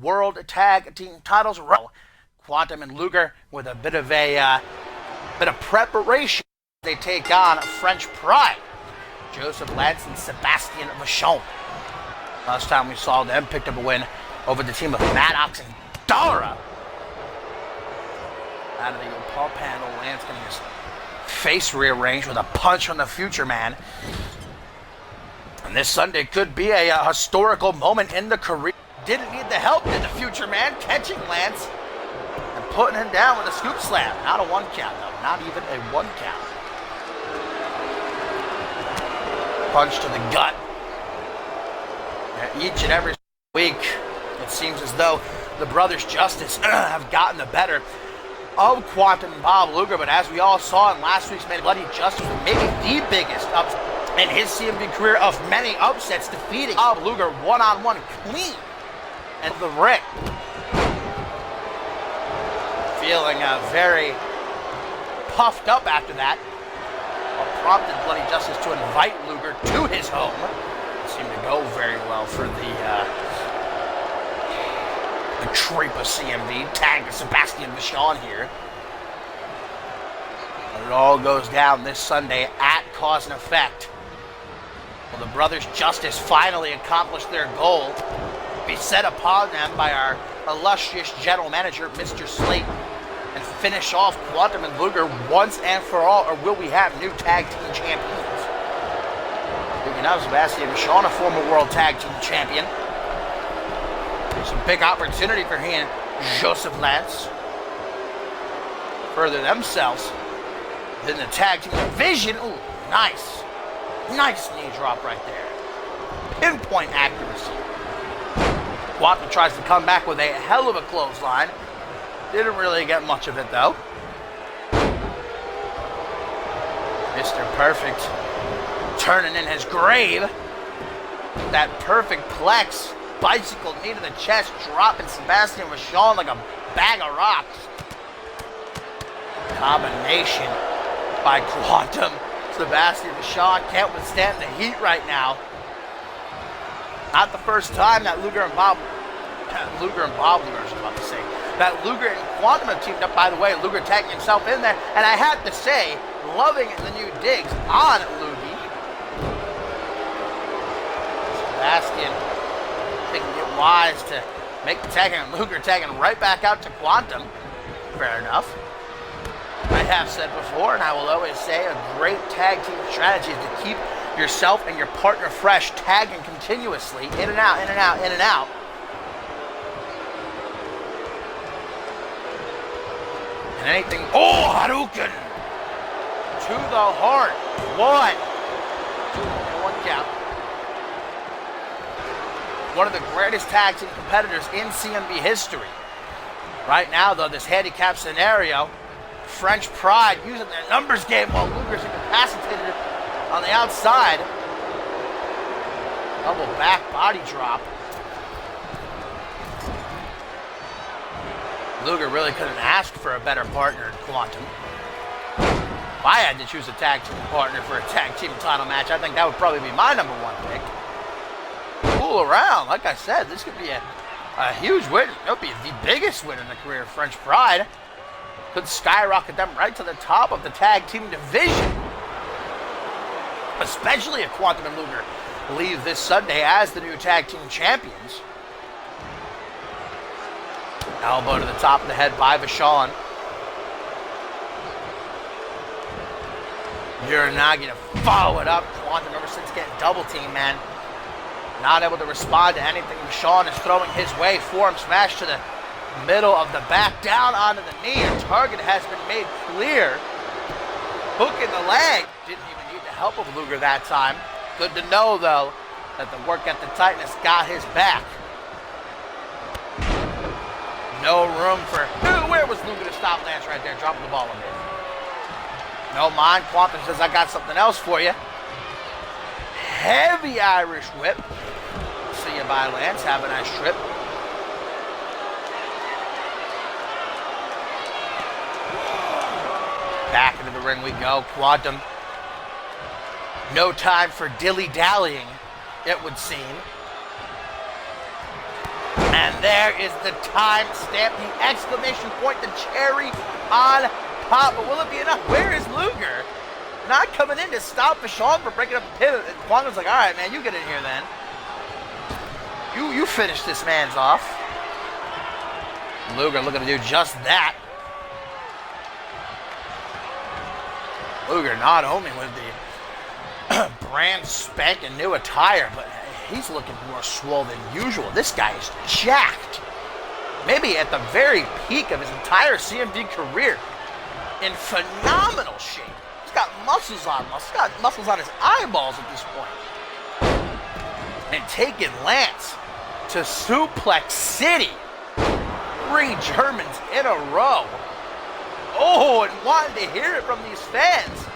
World Tag Team titles. Quantum and Luger with a bit of preparation. They take on French Pride, Joseph Lance and Sebastian Vachon. Last time we saw them picked up a win over the team of Maddox and Dara. Out of the Paul panel, Lance getting his face rearranged with a punch from the Future Man. And this Sunday could be a historical moment in the career. Didn't need the help, did the Future Man, catching Lance and putting him down with a scoop slam. Not a one count, though. Not even a one count. Punch to the gut. Each and every week, it seems as though the Brothers Justice have gotten the better of Quantum and Bob Luger, but as we all saw in last week's Made Bloody Justice, maybe the biggest upset in his CMV career of many upsets, defeating Bob Luger one-on-one clean and the ring. Feeling very puffed up after that, prompted Bloody Justice to invite Luger to his home. It seemed to go very well for the Creep of CMV, tagged Sebastian Vachon here. But it all goes down this Sunday at Cause and Effect. Well, the Brothers Justice finally accomplished their goal, be set upon them by our illustrious general manager, Mr. Slate, and finish off Quantum and Luger once and for all, or will we have new tag team champions? Speaking of Sebastian Vachon, a former world tag team champion. It's a big opportunity for he and Joseph Lance further themselves in the tag team division. Ooh, nice. Nice knee drop right there. Pinpoint accuracy. Quantum tries to come back with a hell of a clothesline. Didn't really get much of it, though. Mr. Perfect turning in his grave. That perfect plex. Bicycle knee to the chest, dropping Sebastian Vachon like a bag of rocks. Combination by Quantum. Sebastian Vachon can't withstand the heat right now. Not the first time that Luger and Bob Luger, I was about to say, that Luger and Quantum have teamed up, by the way. Luger tagging himself in there, and I have to say, loving the new digs on Lugie. Sebastian thinking it wise to make the tagging, and Luger tagging right back out to Quantum. Fair enough. I have said before, and I will always say, a great tag team strategy is to keep yourself and your partner fresh, tagging continuously, in and out, in and out, in and out. And anything, oh, Hadouken! To the heart, one count. One of the greatest tag team competitors in CMV history. Right now, though, this handicap scenario, French Pride using their numbers game while Luger's incapacitated on the outside. Double back body drop. Luger really couldn't ask for a better partner in Quantum. If I had to choose a tag team partner for a tag team title match, I think that would probably be my number one pick. Cool around, like I said, this could be a huge win. It would be the biggest win in the career of French Pride. Could skyrocket them right to the top of the tag team division. Especially if Quantum and Luger leave this Sunday as the new tag team champions. Elbow to the top of the head by Vachon. Uranagi to follow it up. Quantum ever since getting double team, man. Not able to respond to anything Vachon is throwing his way. Forearm smash to the middle of the back, down onto the knee. A target has been made clear. Hook in the leg. Didn't even need the help of Luger that time. Good to know, though, that the work at the tightness got his back. No room for... Where was Luger to stop Lance right there? Dropping the ball a bit. No mind. Quantum says, I got something else for you. Heavy Irish whip. See you by Lance. Have a nice trip. Back into the ring we go. Quantum. No time for dilly-dallying, it would seem. And there is the time stamp, the exclamation point, the cherry on top. But will it be enough? Where is Luger? Not coming in to stop Vachon from breaking up the pin. And Quantum's like, all right, man, you get in here then. You finish this man's off. Luger looking to do just that. Luger not only with the brand spanking new attire, but he's looking more swole than usual. This guy is jacked. Maybe at the very peak of his entire CMV career. In phenomenal shape. He's got muscles on muscles. He's got muscles on his eyeballs at this point. And taking Lance to Suplex City. 3 Germans in a row. Oh, and wanted to hear it from these fans.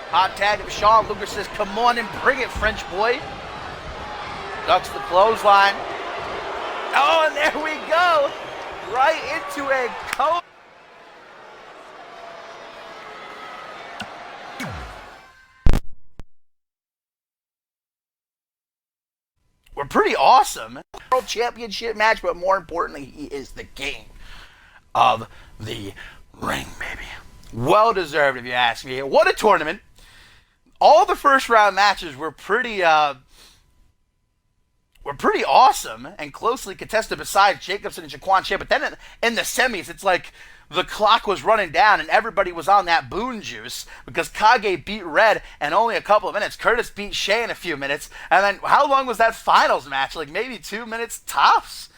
Hot tag to Sean. Luger says, come on and bring it, French boy. Ducks the clothesline. Oh, and there we go. Right into a coat. We're pretty awesome. World Championship match, but more importantly, he is the king of the ring, baby. Well deserved, if you ask me. What a tournament. All the first round matches were pretty awesome and closely contested besides Jacobson and Jaquan Shea. But then in the semis, it's like the clock was running down and everybody was on that Boone juice because Kage beat Red in only a couple of minutes. Curtis beat Shea in a few minutes. And then how long was that finals match? Like maybe 2 minutes tops?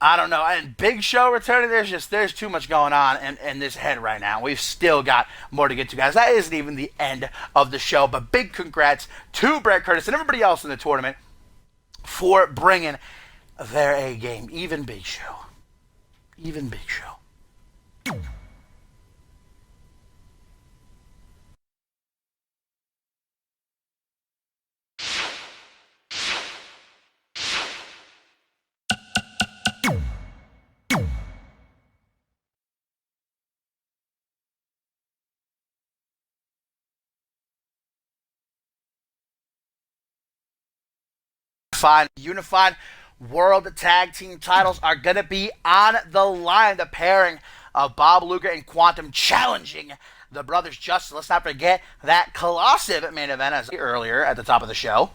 I don't know. And Big Show returning, there's too much going on in this head right now. We've still got more to get to, guys. That isn't even the end of the show. But big congrats to Brett Curtis and everybody else in the tournament for bringing their A game. Even Big Show. Even Big Show. Unified World Tag Team titles are going to be on the line. The pairing of Bob Luger and Quantum challenging the Brothers Justice. Let's not forget that colossive main event as earlier at the top of the show.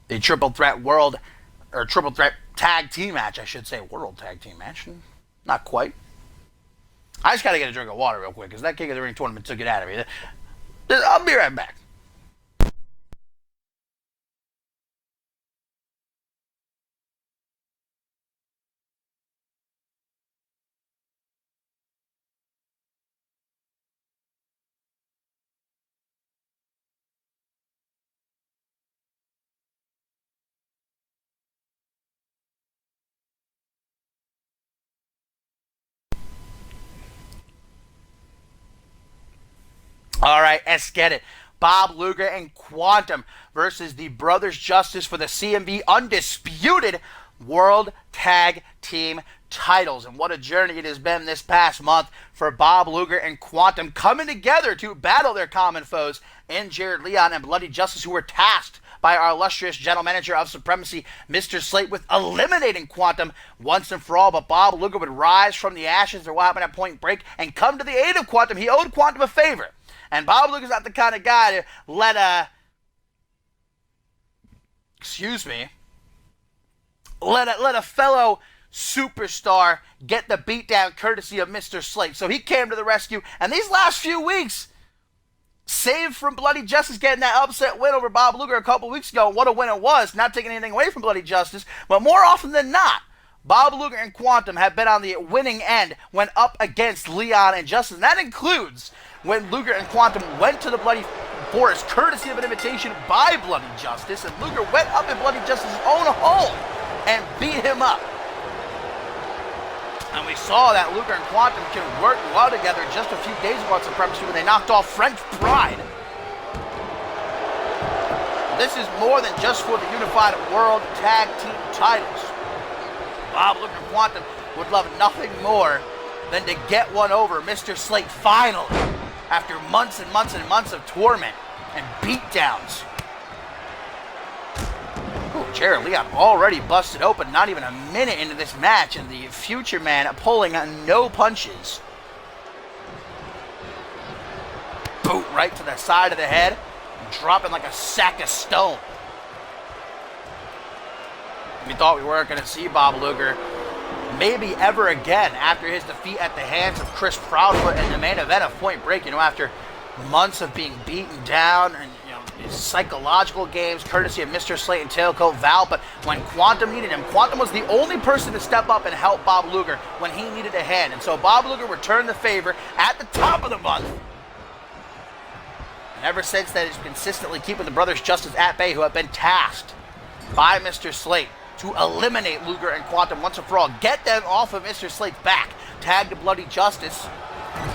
The Triple Threat Tag Team match, I should say. World Tag Team match. Not quite. I just got to get a drink of water real quick because that King of the Ring tournament took it out of me. I'll be right back. All right, let's get it. Bob Luger and Quantum versus the Brothers Justice for the CMV Undisputed World Tag Team titles. And what a journey it has been this past month for Bob Luger and Quantum coming together to battle their common foes in Jared Leon and Bloody Justice, who were tasked by our illustrious general manager of Supremacy, Mr. Slate, with eliminating Quantum once and for all. But Bob Luger would rise from the ashes, or what happened at Point Break, and come to the aid of Quantum. He owed Quantum a favor. And Bob Luger's not the kind of guy to let a fellow superstar get the beatdown courtesy of Mr. Slate. So he came to the rescue. And these last few weeks, save from Bloody Justice getting that upset win over Bob Luger a couple weeks ago. What a win it was. Not taking anything away from Bloody Justice. But more often than not, Bob Luger and Quantum have been on the winning end when up against Leon and Justice. And that includes when Luger and Quantum went to the Bloody Forest, courtesy of an invitation by Bloody Justice, and Luger went up in Bloody Justice's own home and beat him up. And we saw that Luger and Quantum can work well together just a few days ago at Supremacy when they knocked off French Pride. This is more than just for the Unified World Tag Team titles. Bob Luger and Quantum would love nothing more than to get one over Mr. Slate finally, after months and months and months of torment and beatdowns. Jared Leon already busted open, not even a minute into this match, and the Future Man pulling no punches. Boot right to the side of the head, dropping like a sack of stone. We thought we weren't going to see Bob Luger maybe ever again after his defeat at the hands of Chris Proudfoot in the main event of Point Break. After months of being beaten down and his psychological games, courtesy of Mr. Slate and Tailcoat Val. But when Quantum needed him, Quantum was the only person to step up and help Bob Luger when he needed a hand. And so Bob Luger returned the favor at the top of the month. And ever since then, he's consistently keeping the Brothers Justice at bay, who have been tasked by Mr. Slate to eliminate Luger and Quantum once and for all. Get them off of Mr. Slate's back. Tag to Bloody Justice.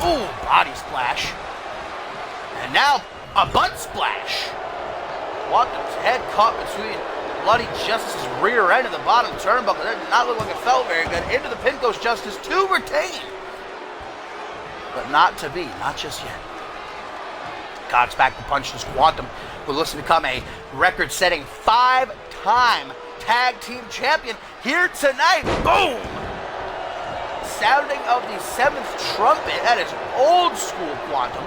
Ooh, body splash. And now a butt splash. Quantum's head caught between Bloody Justice's rear end and the bottom turnbuckle. That did not look like it felt very good. Into the pin goes Justice to retain. But not to be, not just yet. Cocks back to punch this Quantum, who looks to become a record-setting 5-time tag team champion here tonight. Boom! Sounding of the 7th trumpet. That is old school Quantum.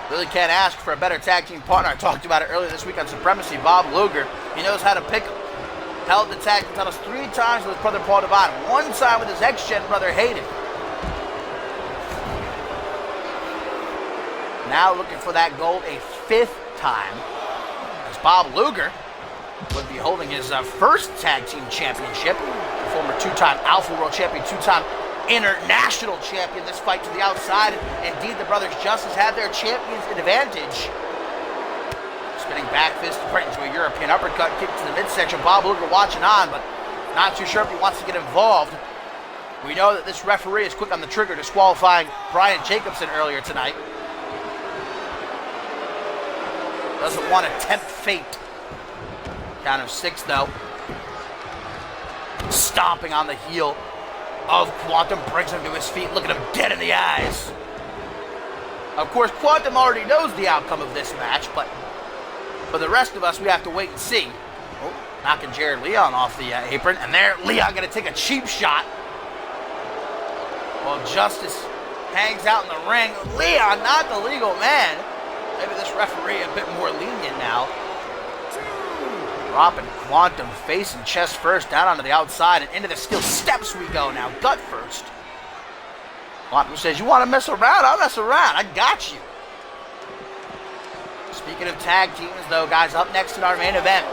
Really can't ask for a better tag team partner. I talked about it earlier this week on Supremacy. Bob Luger, he knows how to pick him. Held the tag team titles 3 times with his brother Paul Devine, 1 time with his ex-gen brother Hayden. Now looking for that gold a 5th time, as Bob Luger would be holding his first tag team championship. The former 2-time Alpha World Champion, 2-time International Champion. This fight to the outside. Indeed, the Brothers Justice had their champion's advantage. Spinning back fist right into a European uppercut, kick to the midsection. Bob Luger watching on, but not too sure if he wants to get involved. We know that this referee is quick on the trigger, disqualifying Brian Jacobson earlier tonight. Doesn't want to tempt fate. Count of 6, though. Stomping on the heel of Quantum, brings him to his feet, looking him dead in the eyes. Of course, Quantum already knows the outcome of this match, but for the rest of us, we have to wait and see. Oh, knocking Jared Leon off the apron, and there, Leon going to take a cheap shot. While Justice hangs out in the ring. Leon, not the legal man. Maybe this referee a bit more lenient now. Dropping Quantum face and chest first, down onto the outside and into the steel steps we go now. Gut first. Quantum says, you want to mess around? I'll mess around. I got you. Speaking of tag teams, though, guys, up next in our main event,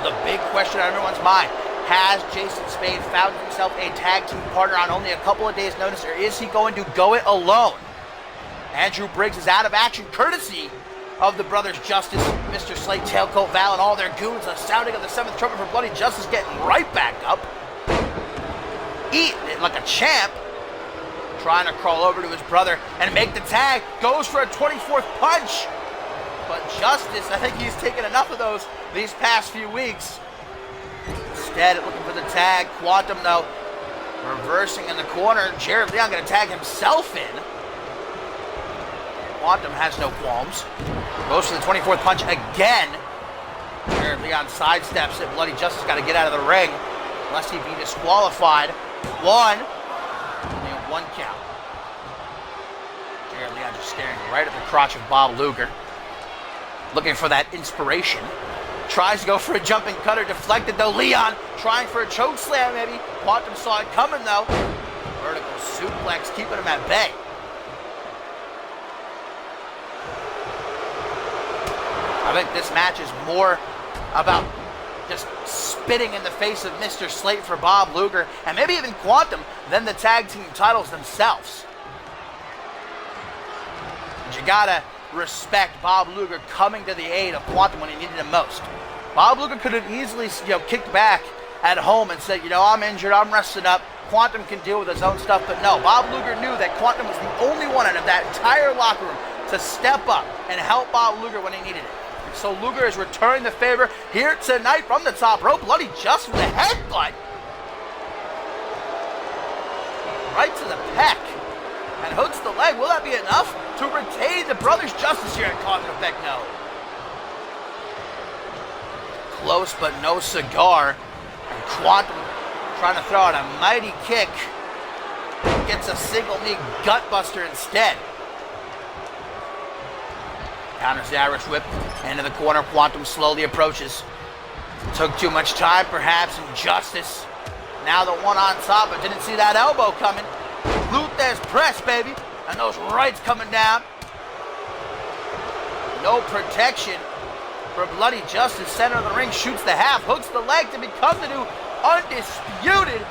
the big question on everyone's mind, has Jason Spade found himself a tag team partner on only a couple of days' notice, or is he going to go it alone? Andrew Briggs is out of action, courtesy of the Brothers Justice, Mr. Slate, Tailcoat Val, and all their goons. A sounding of the 7th trumpet for Bloody Justice, getting right back up. Eating it like a champ. Trying to crawl over to his brother and make the tag. Goes for a 24th punch. But Justice, I think he's taken enough of those these past few weeks. Instead, looking for the tag. Quantum, though, reversing in the corner. Jared Leon going to tag himself in. Quantum has no qualms. Goes for the 24th punch again. Jared Leon sidesteps it. Bloody Justice got to get out of the ring, lest he be disqualified. Only a 1 count. Jared Leon just staring right at the crotch of Bob Luger, looking for that inspiration. Tries to go for a jumping cutter, deflected though. Leon trying for a choke slam maybe. Quantum saw it coming though. Vertical suplex, keeping him at bay. I think this match is more about just spitting in the face of Mr. Slate for Bob Luger, and maybe even Quantum, than the tag team titles themselves. And you gotta respect Bob Luger coming to the aid of Quantum when he needed him most. Bob Luger could have easily, kicked back at home and said, I'm injured, I'm resting up. Quantum can deal with his own stuff, but no. Bob Luger knew that Quantum was the only one out of that entire locker room to step up and help Bob Luger when he needed it. So Luger is returning the favor here tonight from the top rope. Bloody Justice with a headbutt right to the pec, and hooks the leg. Will that be enough to retain the Brothers Justice here at Cause and Effect? No. Close but no cigar. And Quantum trying to throw out a mighty kick. Gets a single knee gutbuster instead. Counters the Irish whip. Into the corner. Quantum slowly approaches. Took too much time perhaps. Injustice. Now the one on top, but didn't see that elbow coming. Luthez press, baby. And those rights coming down. No protection for Bloody Justice. Center of the ring, shoots the half, hooks the leg to become the new undisputed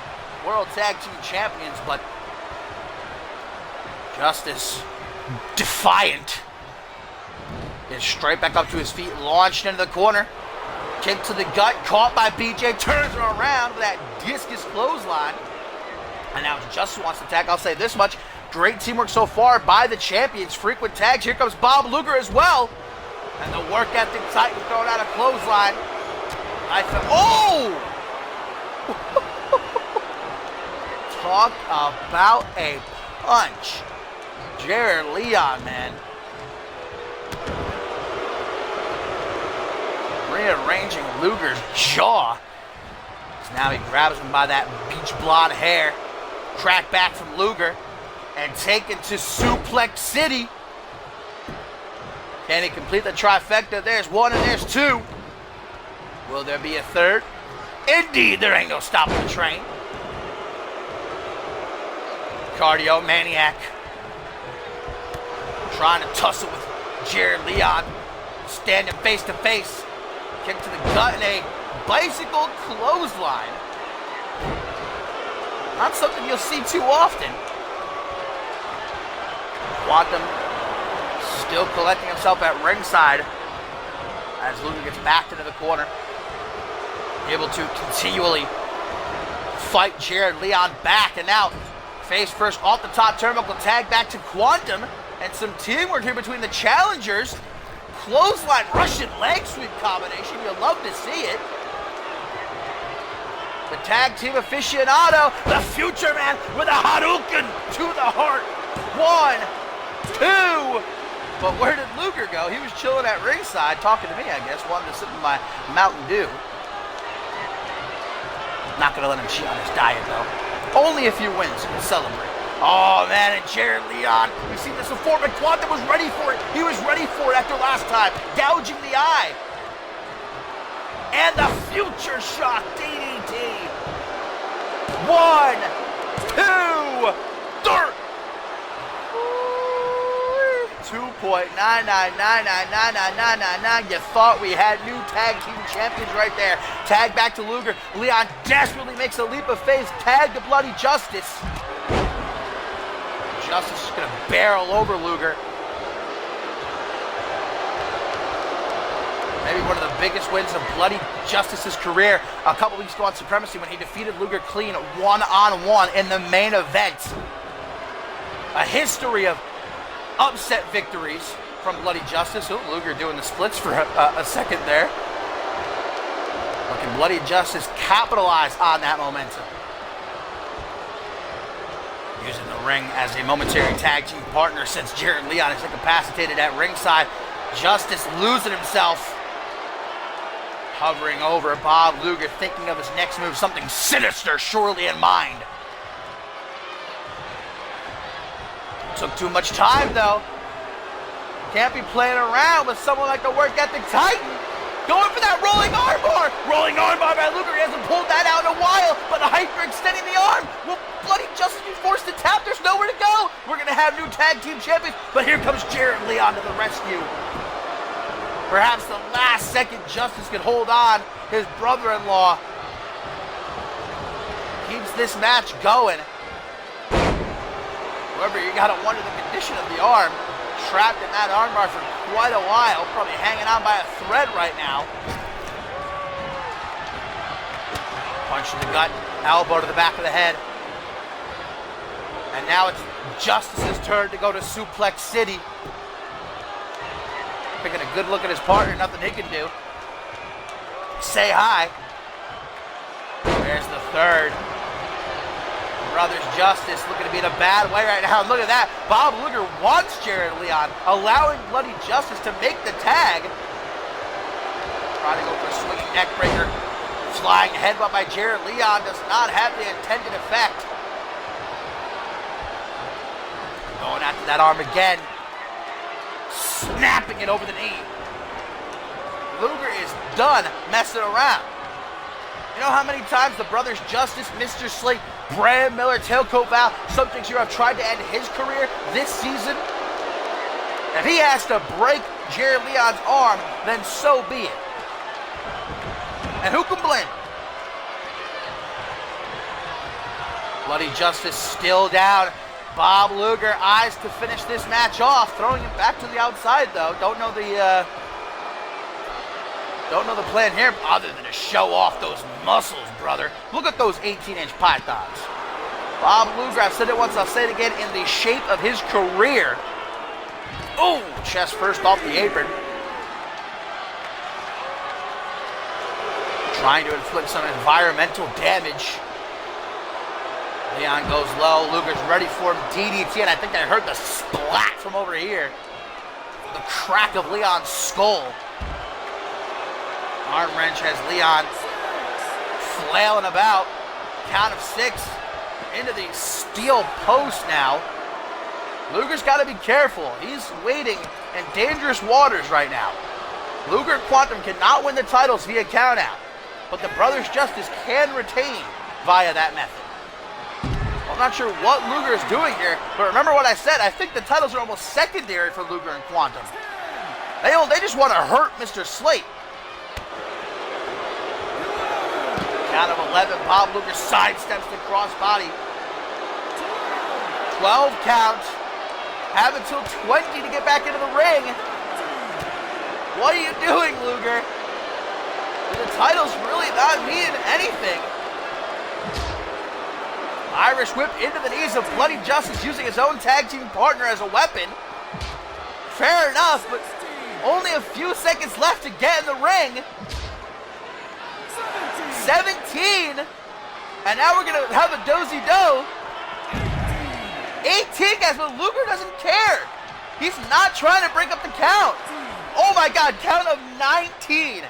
World Tag Team Champions. But Justice, defiant, is straight back up to his feet, launched into the corner. Kick to the gut, caught by BJ, turns her around with that discus clothesline. And now Justice wants to tag. I'll say this much. Great teamwork so far by the champions. Frequent tags. Here comes Bob Luger as well. And the work ethic Titan throwing out a clothesline. Oh! Talk about a punch. Jared Leon, man. Rearranging Luger's jaw. So now he grabs him by that beach blonde hair. Crack back from Luger. And taken to Suplex City. Can he complete the trifecta? There's one and there's two. Will there be a third? Indeed, there ain't no stopping the train. Cardio Maniac. Trying to tussle with Jared Leon. Standing face to face. Kick to the gut and a bicycle clothesline. Not something you'll see too often. Quantum still collecting himself at ringside as Luger gets backed into the corner. Able to continually fight Jared Leon back, and now face first off the top turnbuckle, tag back to Quantum, and some teamwork here between the challengers. Clothesline Russian leg sweep combination. You'll love to see it. The tag team aficionado, the future man with a Hadouken to the heart. 1, 2. But where did Luger go? He was chilling at ringside, talking to me, I guess. Wanted to sip in my Mountain Dew. Not going to let him cheat on his diet, though. Only if he wins, he can celebrate. Oh, man, and Jared Leon. We've seen this before, but Quantum was ready for it. He was ready for it after last time. Gouging the eye. And the future shock DDT. 1, 2, 3. 2.999999999. You thought we had new tag team champions right there. Tag back to Luger. Leon desperately makes a leap of faith. Tag to Bloody Justice. Justice is going to barrel over Luger. Maybe one of the biggest wins of Bloody Justice's career a couple weeks ago on Supremacy when he defeated Luger clean one-on-one in the main event. A history of upset victories from Bloody Justice. Oh, Luger doing the splits for a second there. But can Bloody Justice capitalize on that momentum? Using the ring as a momentary tag team partner since Jared Leon is incapacitated at ringside. Justice losing himself. Hovering over Bob Luger, thinking of his next move, something sinister surely in mind. Took too much time, though. Can't be playing around with someone like the work ethic Titan. Going for that rolling armbar. Rolling armbar by Luger. He hasn't pulled that out in a while, but the hyperextending the arm. Will Bloody Justice be forced to tap? There's nowhere to go. We're going to have new tag team champions, but here comes Jared Leon to the rescue. Perhaps the last second Justice could hold on. His brother-in-law keeps this match going. However, you gotta wonder the condition of the arm. Trapped in that armbar for quite a while. Probably hanging on by a thread right now. Punch to the gut. Elbow to the back of the head. And now it's Justice's turn to go to Suplex City. Taking a good look at his partner. Nothing he can do. Say hi. There's the third. Brothers Justice looking to be in a bad way right now. Look at that. Bob Luger wants Jared Leon, allowing Bloody Justice to make the tag. Trying to go for a swinging neck breaker. Flying headbutt by Jared Leon does not have the intended effect. Going after that arm again. Snapping it over the knee. Luger is done messing around. You know how many times the Brothers Justice, Mr. Slate, Brad Miller, Tailcoat Val, Subject Zero have tried to end his career this season? If he has to break Jared Leon's arm, then so be it. And who can blame him? Bloody Justice still down. Bob Luger eyes to finish this match off, throwing him back to the outside though. Don't know the plan here other than to show off those muscles, brother. Look at those 18-inch pythons. Bob Luger, I've said it once, I'll say it again, in the shape of his career. Oh, chest first off the apron. Trying to inflict some environmental damage. Leon goes low. Luger's ready for him. DDT, and I think I heard the splat from over here. The crack of Leon's skull. Arm wrench has Leon flailing about. Count of 6 into the steel post now. Luger's got to be careful. He's wading in dangerous waters right now. Luger and Quantum cannot win the titles via countout, but the Brothers Justice can retain via that method. I'm not sure what Luger is doing here, but remember what I said. I think the titles are almost secondary for Luger and Quantum. They just want to hurt Mr. Slate. Count of 11, Bob Luger sidesteps the crossbody. 12 count. Have until 20 to get back into the ring. What are you doing, Luger? The titles really not mean anything. Irish whip into the knees of Bloody Justice, using his own tag team partner as a weapon. Fair enough, but only a few seconds left to get in the ring. 17, and now we're gonna have a dozy-do. 18, guys, but Luger doesn't care. He's not trying to break up the count. Oh my God, count of 19.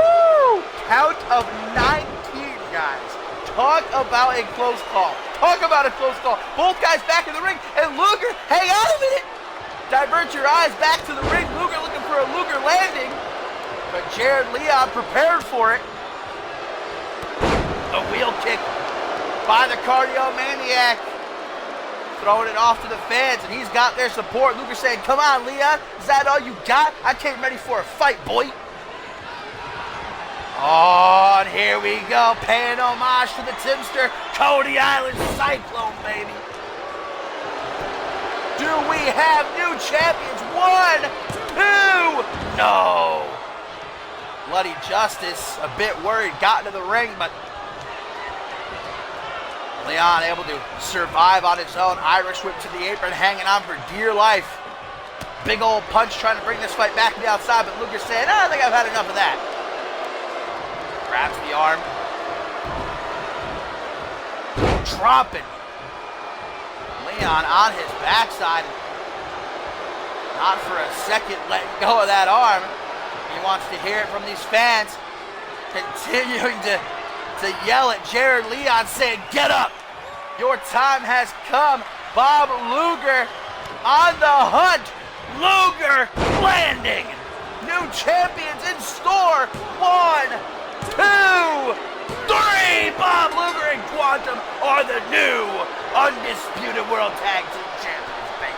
Woo! Count of 19, guys. Talk about a close call. Talk about a close call. Both guys back in the ring, and Luger, hang on a minute. Divert your eyes back to the ring. Luger looking for a Luger landing, but Jared Leon prepared for it. A wheel kick by the Cardio Maniac. Throwing it off to the fans, and he's got their support. Luger saying, come on, Leon. Is that all you got? I came ready for a fight, boy. Oh, and here we go. Paying homage to the Timster. Cody Island Cyclone, baby. Do we have new champions? 1, 2. No. Bloody Justice, a bit worried, got into the ring, but Leon able to survive on his own. Irish whip to the apron, hanging on for dear life. Big old punch trying to bring this fight back to the outside, but Luger saying, I think I've had enough of that. Grabs the arm. Dropping Leon on his backside. Not for a second letting go of that arm. He wants to hear it from these fans. Continuing to yell at Jared Leon, saying, get up. Your time has come. Bob Luger on the hunt. Luger landing. New champions in store. 1, 2, 3. Bob Luger and Quantum are the new undisputed World Tag Team Champions, baby.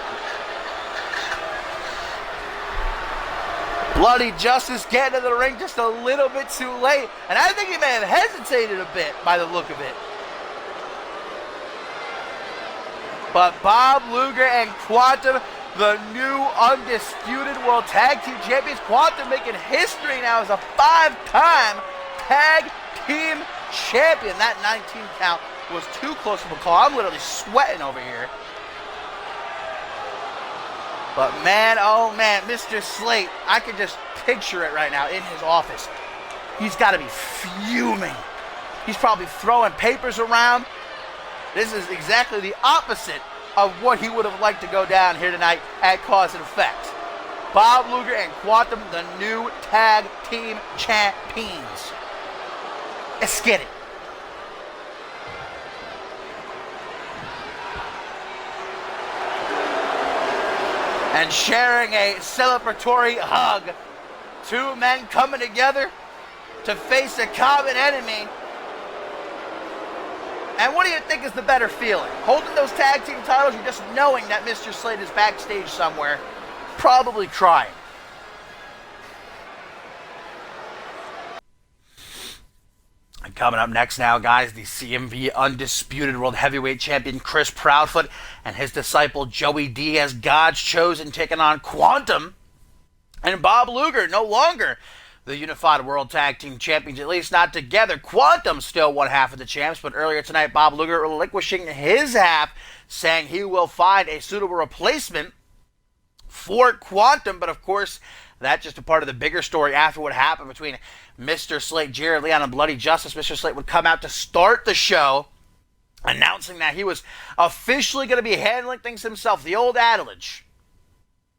Bloody Justice getting to the ring just a little bit too late. And I think he may have hesitated a bit by the look of it. But Bob Luger and Quantum, the new undisputed World Tag Team Champions. Quantum making history now as a 5-time Tag Team Champion. That 19 count was too close of a call. I'm literally sweating over here. But man, oh man, Mr. Slate, I can just picture it right now in his office. He's got to be fuming. He's probably throwing papers around. This is exactly the opposite of what he would have liked to go down here tonight at Cause and Effect. Bob Luger and Quantum, the new tag team champions. Let's get it. And sharing a celebratory hug. Two men coming together to face a common enemy. And what do you think is the better feeling? Holding those tag team titles or just knowing that Mr. Slate is backstage somewhere, probably crying? And coming up next now, guys, the CMV Undisputed World Heavyweight Champion Chris Proudfoot and his disciple Joey Diaz, God's Chosen, taking on Quantum and Bob Luger, no longer the Unified World Tag Team Champions, at least not together. Quantum still one half of the champs, but earlier tonight, Bob Luger relinquishing his half, saying he will find a suitable replacement for Quantum. But of course, that's just a part of the bigger story after what happened between Mr. Slate, Jared Leon, and Bloody Justice. Mr. Slate would come out to start the show, announcing that he was officially going to be handling things himself. The old adage,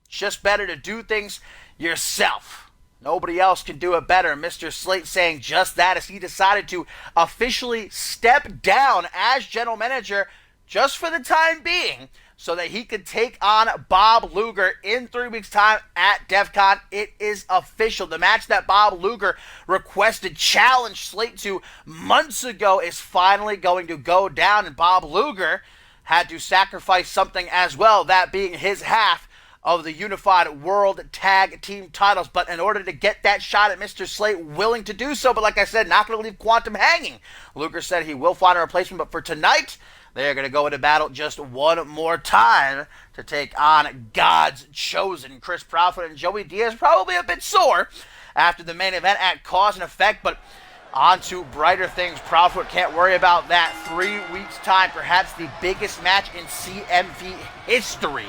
it's just better to do things yourself. Nobody else can do it better. Mr. Slate saying just that as he decided to officially step down as general manager just for the time being so that he could take on Bob Luger in 3 weeks' time at DEF CON. It is official. The match that Bob Luger requested, challenged Slate to months ago, is finally going to go down, and Bob Luger had to sacrifice something as well, that being his half of the Unified World Tag Team titles. But in order to get that shot at Mr. Slate, willing to do so, but like I said, not going to leave Quantum hanging. Luger said he will find a replacement, but for tonight, they are going to go into battle just one more time to take on God's Chosen. Chris Proudfoot and Joey Diaz probably a bit sore after the main event at Cause and Effect, but on to brighter things. Proudfoot can't worry about that. 3 weeks' time, perhaps the biggest match in CMV history,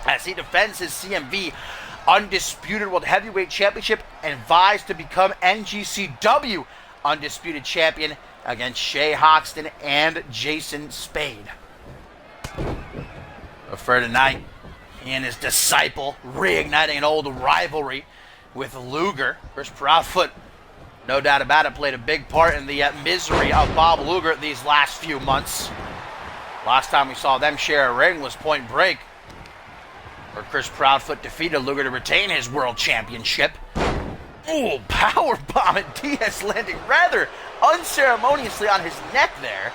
as he defends his CMV Undisputed World Heavyweight Championship and vies to become NGCW Undisputed Champion against Shay Hoxton and Jason Spade. But for tonight, he and his disciple reigniting an old rivalry with Luger. Chris Proudfoot, no doubt about it, played a big part in the misery of Bob Luger these last few months. Last time we saw them share a ring was Point Break, where Chris Proudfoot defeated Luger to retain his world championship. Ooh, powerbomb, and Diaz landing rather unceremoniously on his neck there.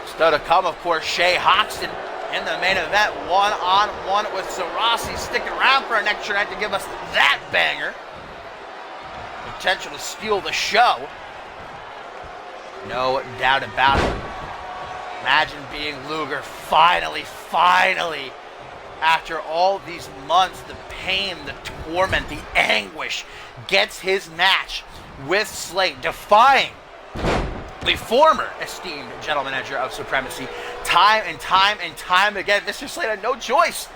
Still to come, of course, Shay Hoxton in the main event, one-on-one with Sarasi. Sticking around for an extra night to give us that banger. Potential to steal the show. No doubt about it. Imagine being Luger finally, after all these months, the pain, the torment, the anguish, gets his match with Slate, defying the former esteemed general manager of Supremacy time and time again. Mr. Slate had no choice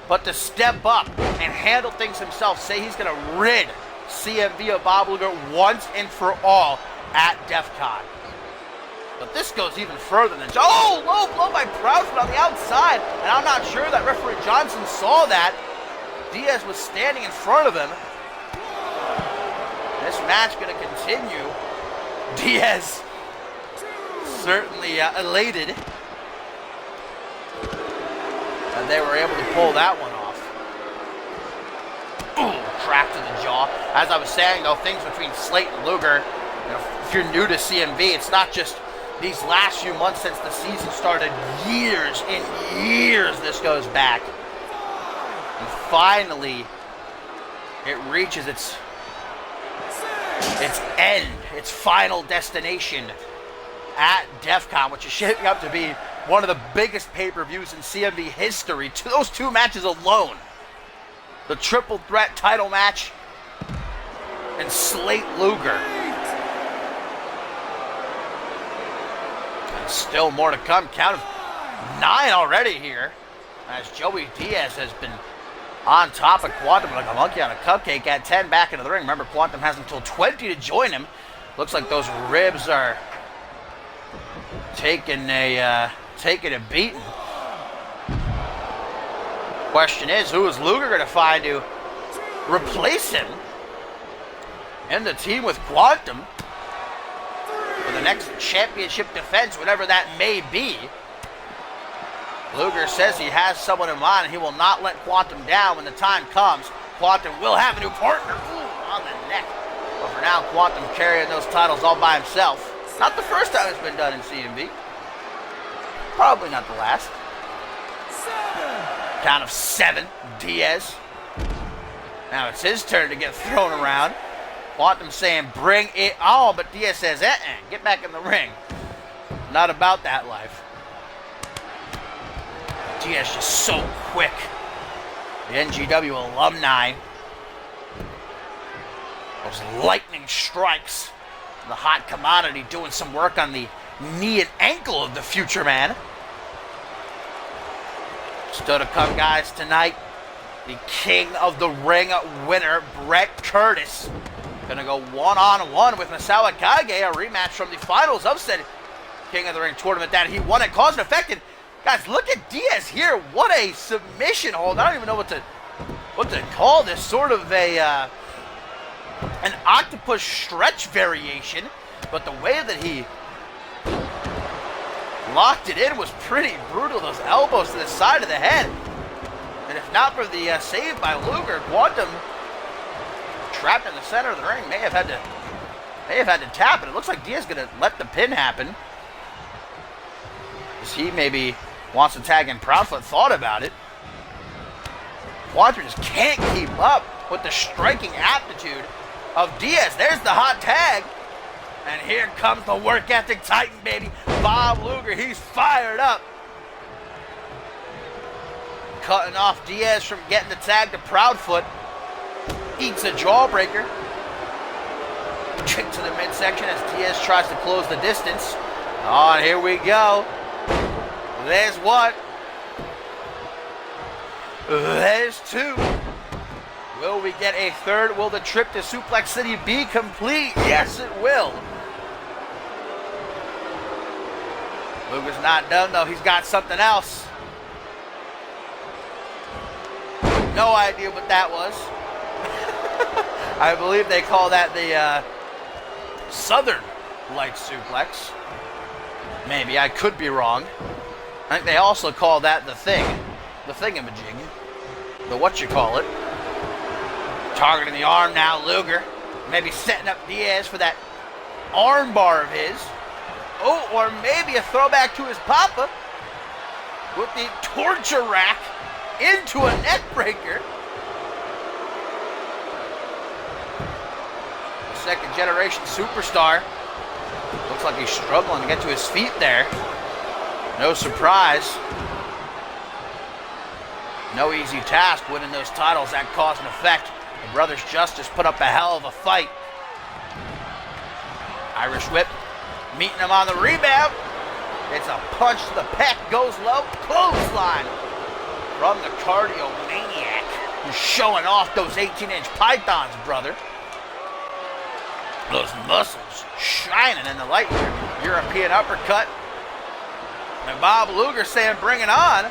but to step up and handle things himself, say he's going to rid CMV of Bob Luger once and for all at DEF CON. But this goes even further than... Oh, low blow by Proudfoot on the outside. And I'm not sure that referee Johnson saw that. Diaz was standing in front of him. This match going to continue. Diaz certainly elated that they were able to pull that one off. Ooh, crack to the jaw. As I was saying, though, things between Slate and Luger, if you're new to CMV, it's not just these last few months since the season started. Years and years this goes back. And finally, it reaches its end, its final destination at DEF CON, which is shaping up to be one of the biggest pay-per-views in CMV history. Those two matches alone. The triple threat title match and Slate Luger. And still more to come. Count of 9 already here, as Joey Diaz has been on top of Quantum like a monkey on a cupcake at 10 back into the ring. Remember, Quantum has until 20 to join him. Looks like those ribs are taking a beating. Question is, who is Luger going to find to replace him in the team with Quantum for the next championship defense, whatever that may be? Luger says he has someone in mind and he will not let Quantum down when the time comes. Quantum will have a new partner. Ooh, on the neck. But for now, Quantum carrying those titles all by himself. Not the first time it's been done in CMV. Probably not the last. Count of 7, Diaz. Now it's his turn to get thrown around. Quantum saying, bring it on, but Diaz says, get back in the ring. Not about that life. Diaz just so quick. The NGW alumni. Those lightning strikes. The hot commodity doing some work on the knee and ankle of the future man. Still to come, guys, tonight. The King of the Ring winner, Brett Curtis. Gonna go one-on-one with Masao Kage, a rematch from the finals of said King of the Ring tournament that he won at Cause and Effect. And guys, look at Diaz here. What a submission hold. I don't even know what to call this. Sort of a an octopus stretch variation, but the way that he locked it in was pretty brutal. Those elbows to the side of the head. And if not for the save by Luger, Quantum, trapped in the center of the ring, may have had to tap it. It looks like Diaz gonna let the pin happen. As he maybe wants to tag in Proudfoot, thought about it. Quantum just can't keep up with the striking aptitude of Diaz. There's the hot tag. And here comes the work ethic titan, baby. Bob Luger, he's fired up. Cutting off Diaz from getting the tag to Proudfoot. Eats a jawbreaker. Kick to the midsection as Diaz tries to close the distance. Oh, and here we go. There's one. There's two. Will we get a third? Will the trip to Suplex City be complete? Yes, it will. Luger's not done, though. He's got something else. No idea what that was. I believe they call that the Southern Light Suplex. Maybe, I could be wrong. I think they also call that the Thing. The Thingamajig. The whatchamacallit. Targeting the arm now, Luger. Maybe setting up Diaz for that arm bar of his. Oh, or maybe a throwback to his papa with the torture rack into a neck breaker. The second generation superstar. Looks like he's struggling to get to his feet there. No surprise. No easy task winning those titles at Cause and Effect. The Brothers Justice put up a hell of a fight. Irish whip. Meeting him on the rebound. It's a punch to the pec. Goes low. Clothesline from the cardio maniac who's showing off those 18-inch pythons, brother. Those muscles shining in the light. European uppercut. And Bob Luger saying, bring it on.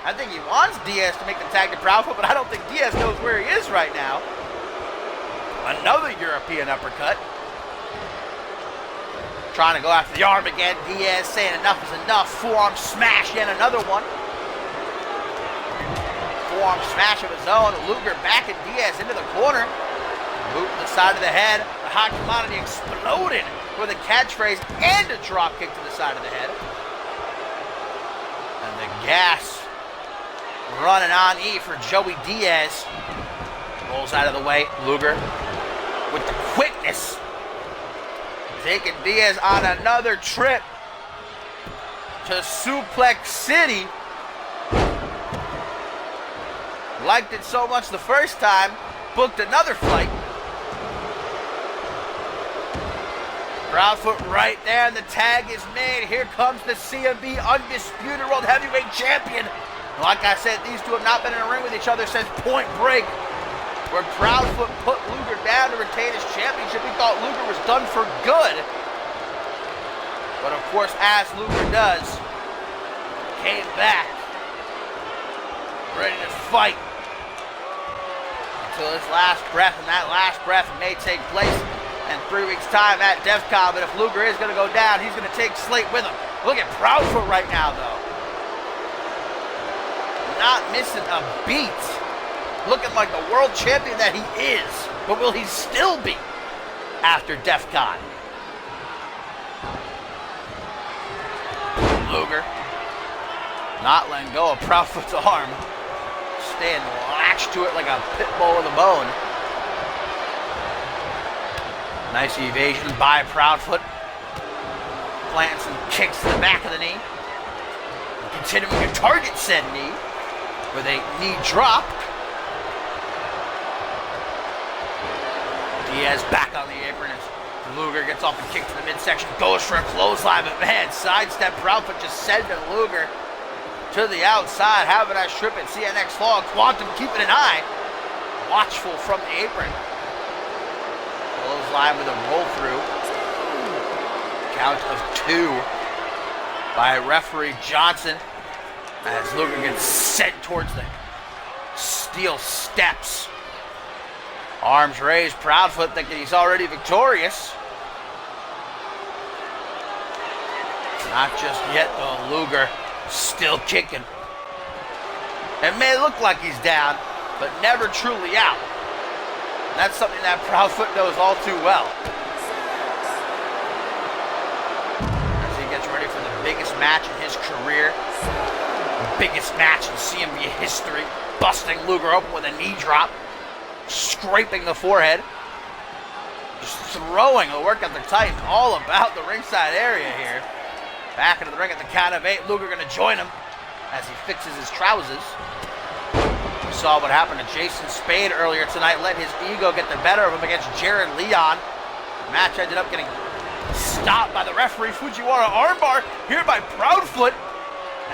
I think he wants Diaz to make the tag to Proudfoot, but I don't think Diaz knows where he is right now. Another European uppercut. Trying to go after the arm again. Diaz saying enough is enough. Forearm smash, yet another one. Forearm smash of his own. Luger backing Diaz into the corner. Boot to the side of the head. The hot commodity exploded with a catchphrase and a drop kick to the side of the head. And the gas running on E for Joey Diaz. Rolls out of the way. Luger with the quickness. Taking Diaz on another trip to Suplex City. Liked it so much the first time, booked another flight. Proudfoot right there, and the tag is made. Here comes the CMV Undisputed World Heavyweight Champion. Like I said, these two have not been in a ring with each other since Point Break, where Proudfoot put Luger down to retain his championship. We thought Luger was done for good. But of course, as Luger does, came back. ready to fight until his last breath, and that last breath may take place in 3 weeks' time at DEF CON. But if Luger is going to go down, he's going to take Slate with him. Look at Proudfoot right now, though. Not missing a beat. Looking like the world champion that he is. But will he still be after DEF CON? Luger not letting go of Proudfoot's arm. Staying latched to it like a pit bull with a bone. Nice evasion by Proudfoot. Planting some kicks to the back of the knee. Continuing to target said knee with a knee drop. Diaz back on the apron as Luger gets off and kick to the midsection. Goes for a clothesline, but man, sidestep Proudfoot just sending Luger to the outside. Having a strip at CNX fall. Quantum keeping an eye. Watchful from the apron. Clothesline with a roll through. Count of 2 by referee Johnson as Luger gets sent towards the steel steps. Arms raised, Proudfoot thinking he's already victorious. Not just yet though, Luger still kicking. It may look like he's down, but never truly out. And that's something that Proudfoot knows all too well. As he gets ready for the biggest match in his career, the biggest match in CMV history, busting Luger open with a knee drop, scraping the forehead, just throwing a work ethic Titan all about the ringside area here. Back into the ring at the count of 8. Luger going to join him as he fixes his trousers. We saw what happened to Jason Spade earlier tonight. Let his ego get the better of him against Jared Leon. The match ended up getting stopped by the referee. Fujiwara armbar here by Proudfoot.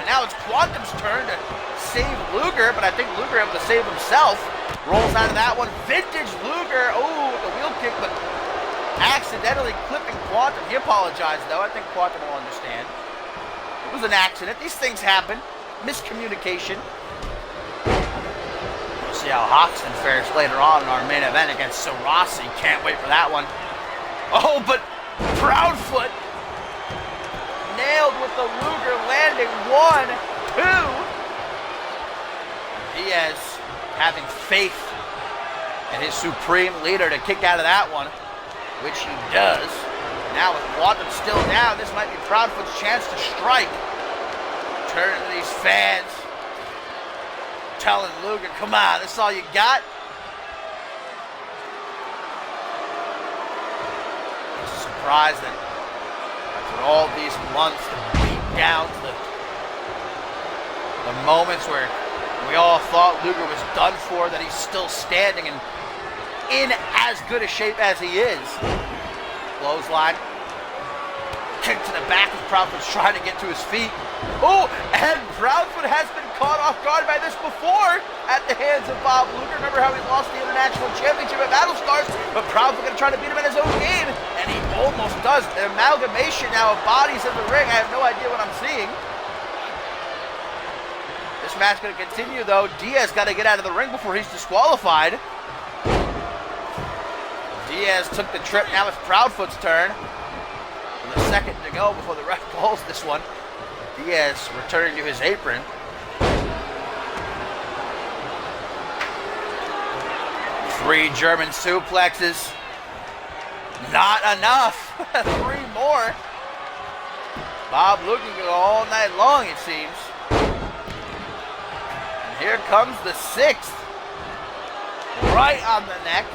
And now it's Quantum's turn to save Luger, but I think Luger able to save himself. Rolls out of that one. Vintage Luger. Oh, the wheel kick, but accidentally clipping Quantum. He apologized, though. I think Quantum will understand. It was an accident. These things happen. Miscommunication. We'll see how Hoxton fares later on in our main event against Sarasi. Can't wait for that one. Oh, but Proudfoot nailed with the Luger landing. 1, 2. Diaz having faith in his supreme leader to kick out of that one, which he does. Now with Quantum still down, this might be Proudfoot's chance to strike. Turning to these fans, telling Luger, come on, this is all you got? I'm surprised that after all these months to beat down to the moments where we all thought Luger was done for, that he's still standing and in as good a shape as he is. Clothesline. Kick to the back as Proudfoot's trying to get to his feet. Oh, and Proudfoot has been caught off guard by this before at the hands of Bob Luger. Remember how he lost the International Championship at Battle Stars? But Proudfoot going to try to beat him in his own game, and he almost does. The amalgamation now of bodies in the ring. I have no idea what I'm seeing. This match going to continue, though. Diaz got to get out of the ring before he's disqualified. Diaz took the trip. Now it's Proudfoot's turn. With a second to go before the ref calls this one. Diaz returning to his apron. Three German suplexes. Not enough. 3 more. Bob looking to go all night long, it seems. And here comes the 6th. Right on the neck.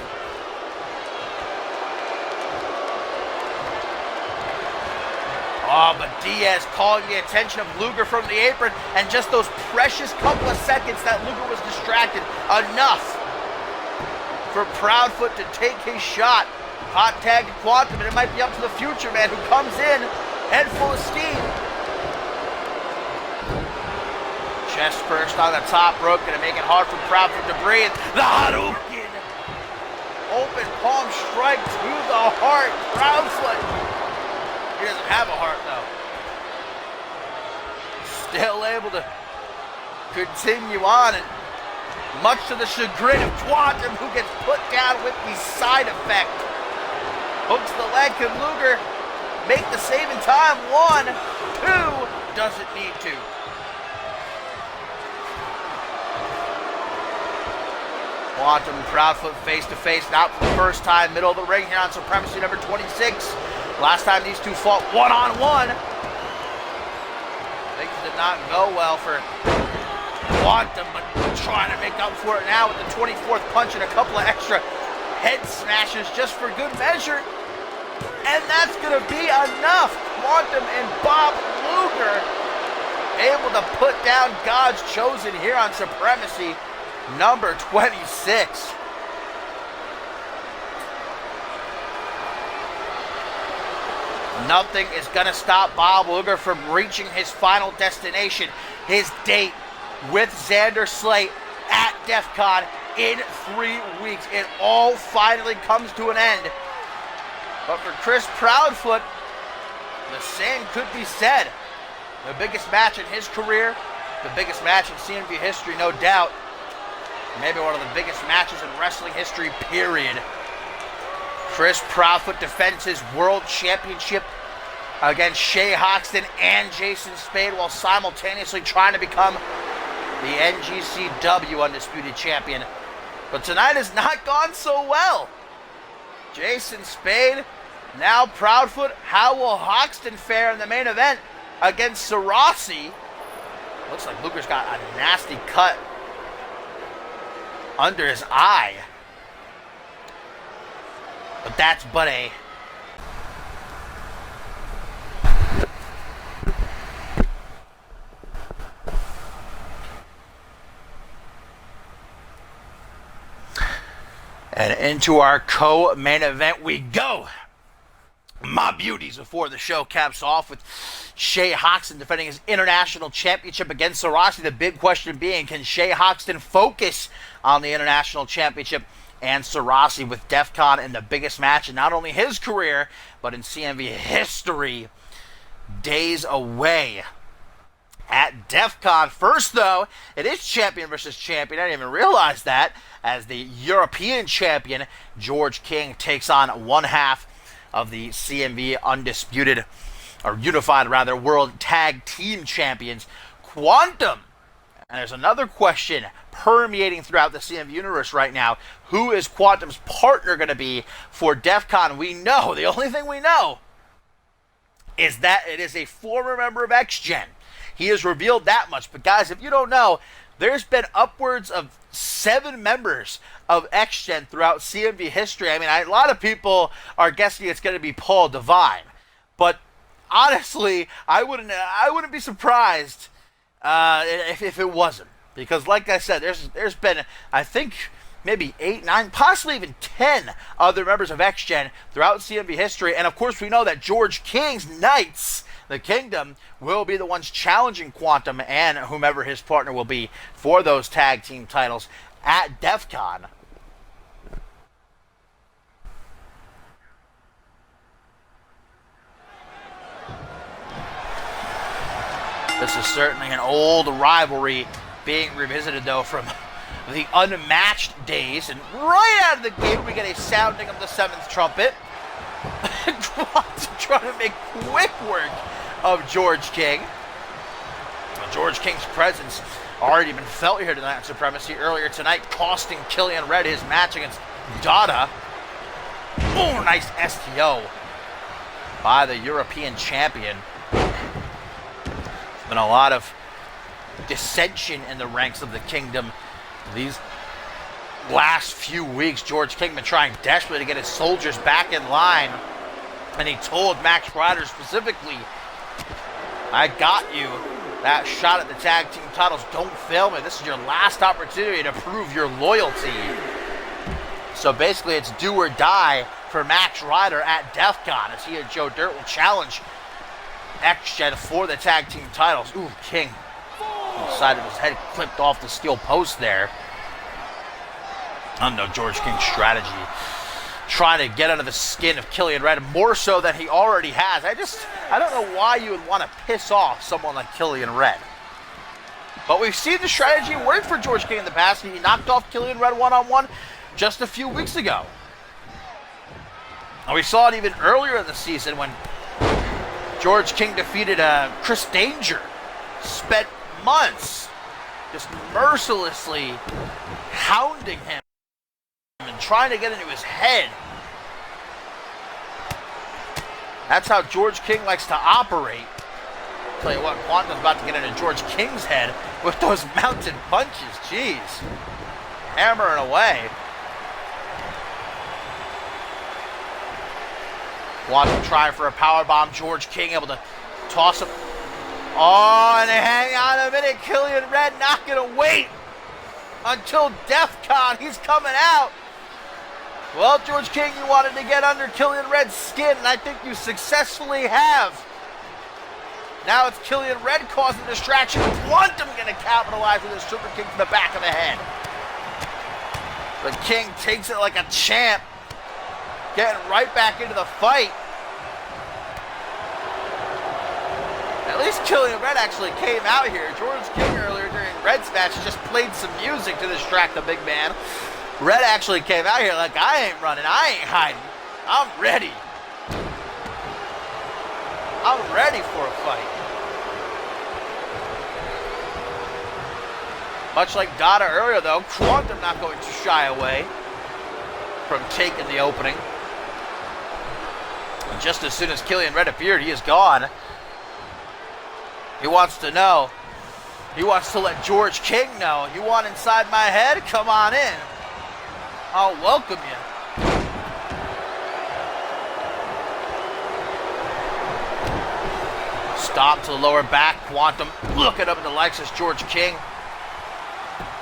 Oh, but Diaz calling the attention of Luger from the apron, and just those precious couple of seconds that Luger was distracted, enough for Proudfoot to take his shot. Hot tag to Quantum, and it might be up to the Future Man, who comes in head full of steam. Chest first on the top rope, gonna make it hard for Proudfoot to breathe. The Hadouken! Open palm strike to the heart. Proudfoot. He doesn't have a heart, though. Still able to continue on, and much to the chagrin of Quantum, who gets put down with the side effect. Hooks the leg. Can Luger make the save in time? 1, 2, doesn't need to. Quantum and Proudfoot face to face, not for the first time, middle of the ring here on Supremacy number 26. Last time these two fought one-on-one. Things did not go well for Quantum, but trying to make up for it now with the 24th punch and a couple of extra head smashes just for good measure. And that's going to be enough. Quantum and Bob Luger able to put down God's chosen here on Supremacy number 26. Nothing is going to stop Bob Luger from reaching his final destination, his date with Xander Slate at DEF CON in 3 weeks. It all finally comes to an end. But for Chris Proudfoot, the same could be said. The biggest match in his career, the biggest match in CMV history, no doubt. Maybe one of the biggest matches in wrestling history, period. Chris Proudfoot defends his world championship against Shay Hoxton and Jason Spade while simultaneously trying to become the NGCW Undisputed Champion. But tonight has not gone so well. Jason Spade, now Proudfoot. How will Hoxton fare in the main event against Sarasi? Looks like Luger's got a nasty cut under his eye. But that's but a and into our co-main event we go. My beauties, before the show caps off with Shay Hoxton defending his international championship against Sarasi. The big question being, can Shay Hoxton focus on the international championship and Sarasi with DEF CON in the biggest match in not only his career, but in CMV history, days away at DEF CON. First, though, it is champion versus champion. I didn't even realize that, as the European champion, George King, takes on one half of the CMV Undisputed, or Unified, rather, World Tag Team Champions, Quantum. And there's another question permeating throughout the CMV universe right now. Who is Quantum's partner going to be for DEF CON? We know, the only thing we know is that it is a former member of X-Gen. He has revealed that much. But guys, if you don't know, there's been upwards of 7 members of X-Gen throughout CMV history. I mean, a lot of people are guessing it's going to be Paul Devine. But honestly, I wouldn't be surprised if it wasn't. Because like I said, there's been, I think, maybe 8, 9, possibly even 10 other members of X-Gen throughout CMV history. And of course, we know that George King's Knights, the Kingdom, will be the ones challenging Quantum and whomever his partner will be for those tag team titles at DEF CON. This is certainly an old rivalry being revisited, though, from the unmatched days. And right out of the gate, we get a sounding of the 7th trumpet. Quantum trying to make quick work of George King. Well, George King's presence already been felt here tonight on Supremacy. Earlier tonight, costing Killian Red his match against Dada. Oh, nice STO by the European champion. Been a lot of dissension in the ranks of the Kingdom these last few weeks. George King been trying desperately to get his soldiers back in line, and he told Max Ryder specifically, I got you that shot at the tag team titles. Don't fail me. This is your last opportunity to prove your loyalty. So basically it's do or die for Max Ryder at DEF CON, as he and Joe Dirt will challenge X-Gen for the tag team titles. Ooh, King. The side of his head clipped off the steel post there. I don't know George King's strategy. Trying to get under the skin of Killian Red more so than he already has. I don't know why you would want to piss off someone like Killian Red. But we've seen the strategy work for George King in the past. He knocked off Killian Red one-on-one just a few weeks ago. And we saw it even earlier in the season when George King defeated Chris Danger. Spent months just mercilessly hounding him and trying to get into his head. That's how George King likes to operate. Tell you what, Quantum's about to get into George King's head with those mounted punches. Jeez. Hammering away. Quantum trying for a powerbomb. George King able to toss him. Oh, and hang on a minute. Killian Red not going to wait until DEFCON. He's coming out. Well, George King, you wanted to get under Killian Red's skin, and I think you successfully have. Now it's Killian Red causing distraction. Quantum going to capitalize with his super kick to the back of the head. But King takes it like a champ, getting right back into the fight. At least Killian Red actually came out here. George King earlier during Red's match just played some music to distract the big man. Red actually came out here like, I ain't running, I ain't hiding. I'm ready. I'm ready for a fight. Much like Dada earlier though, Quantum not going to shy away from taking the opening. And just as soon as Killian Red appeared, he is gone. He wants to know. He wants to let George King know. You want inside my head? Come on in. I'll welcome you. Stop to the lower back. Quantum looking up at the likes as George King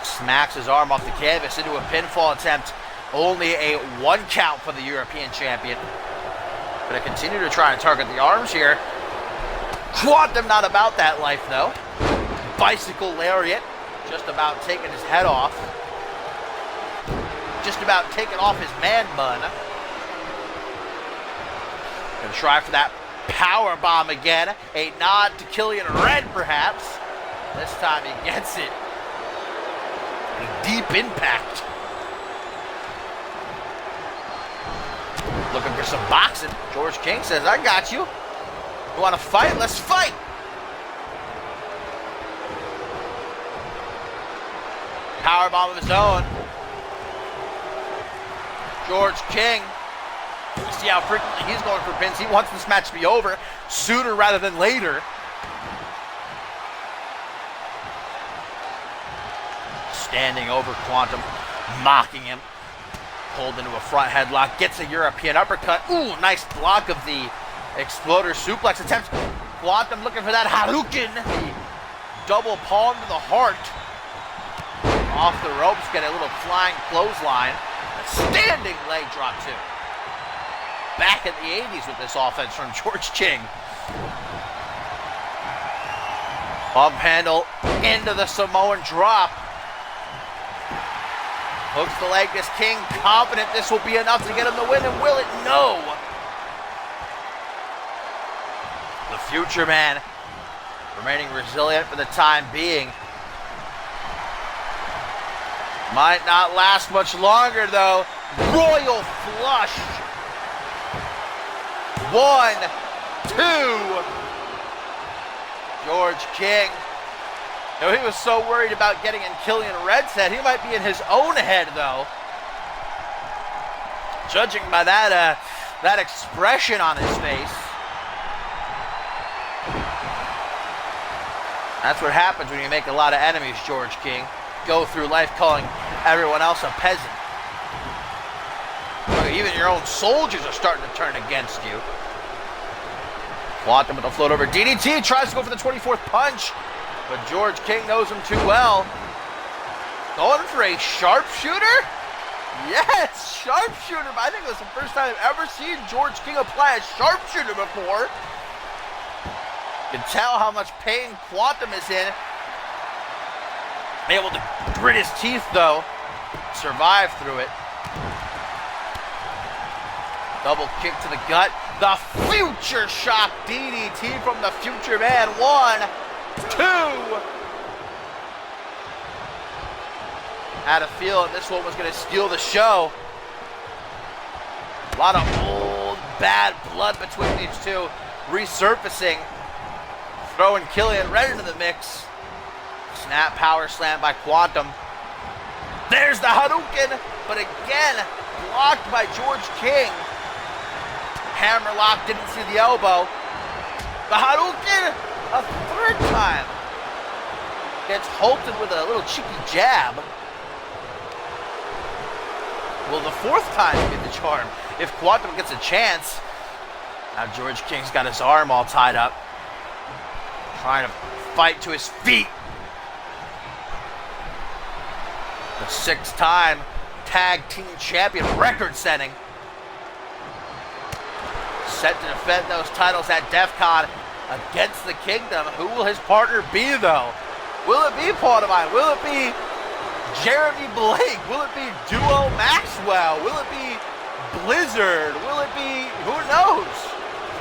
smacks his arm off the canvas into a pinfall attempt. Only a 1 count for the European champion. Gonna continue to try and target the arms here. Quantum not about that life though. Bicycle lariat. Just about taking his head off. Just about taking off his man bun. Gonna try for that power bomb again. A nod to Killian Red perhaps. This time he gets it. A deep impact. Looking for some boxing. George King says, I got you. You want to fight? Let's fight. Power bomb of his own. George King. You see how frequently he's going for pins. He wants this match to be over sooner rather than later. Standing over Quantum, mocking him. Pulled into a front headlock, gets a European uppercut. Ooh, nice block of the Exploder suplex attempt. Quantum looking for that Hadouken. The double palm to the heart. Off the ropes, get a little flying clothesline. A standing leg drop too. Back in the 80s with this offense from George King. Pump handle into the Samoan drop. Hooks the leg as King, confident this will be enough to get him the win, and will it? No! The Future Man remaining resilient for the time being. Might not last much longer though. Royal flush. 1, 2. George King. You know, he was so worried about getting in Killian Red's head. He might be in his own head, though. Judging by that expression on his face. That's what happens when you make a lot of enemies, George King. Go through life calling everyone else a peasant. Look, even your own soldiers are starting to turn against you. Quantum with a float over DDT. Tries to go for the 24th punch. But George King knows him too well. Going for a sharpshooter? Yes, sharpshooter. I think it was the first time I've ever seen George King apply a sharpshooter before. You can tell how much pain Quantum is in. Able to grit his teeth, though. Survive through it. Double kick to the gut. The Future Shock DDT from the Future Man. 1, 2. had a feeling this one was going to steal the show. A lot of old, bad blood between these two resurfacing. Throwing Killian right into the mix. Snap power slam by Quantum. There's the Hadouken, but again, blocked by George King. Hammerlock didn't see the elbow. The Hadouken, a third time. Gets halted with a little cheeky jab. Will the fourth time be the charm? If Quantum gets a chance. Now George King's got his arm all tied up. Trying to fight to his feet. The 6-time tag team champion, record setting. Set to defend those titles at DEF CON against the Kingdom. Who will his partner be though? Will it be Paul Devine? Will it be Jeremy Blake? Will it be Duo Maxwell? Will it be Blizzard? Will it be, who knows?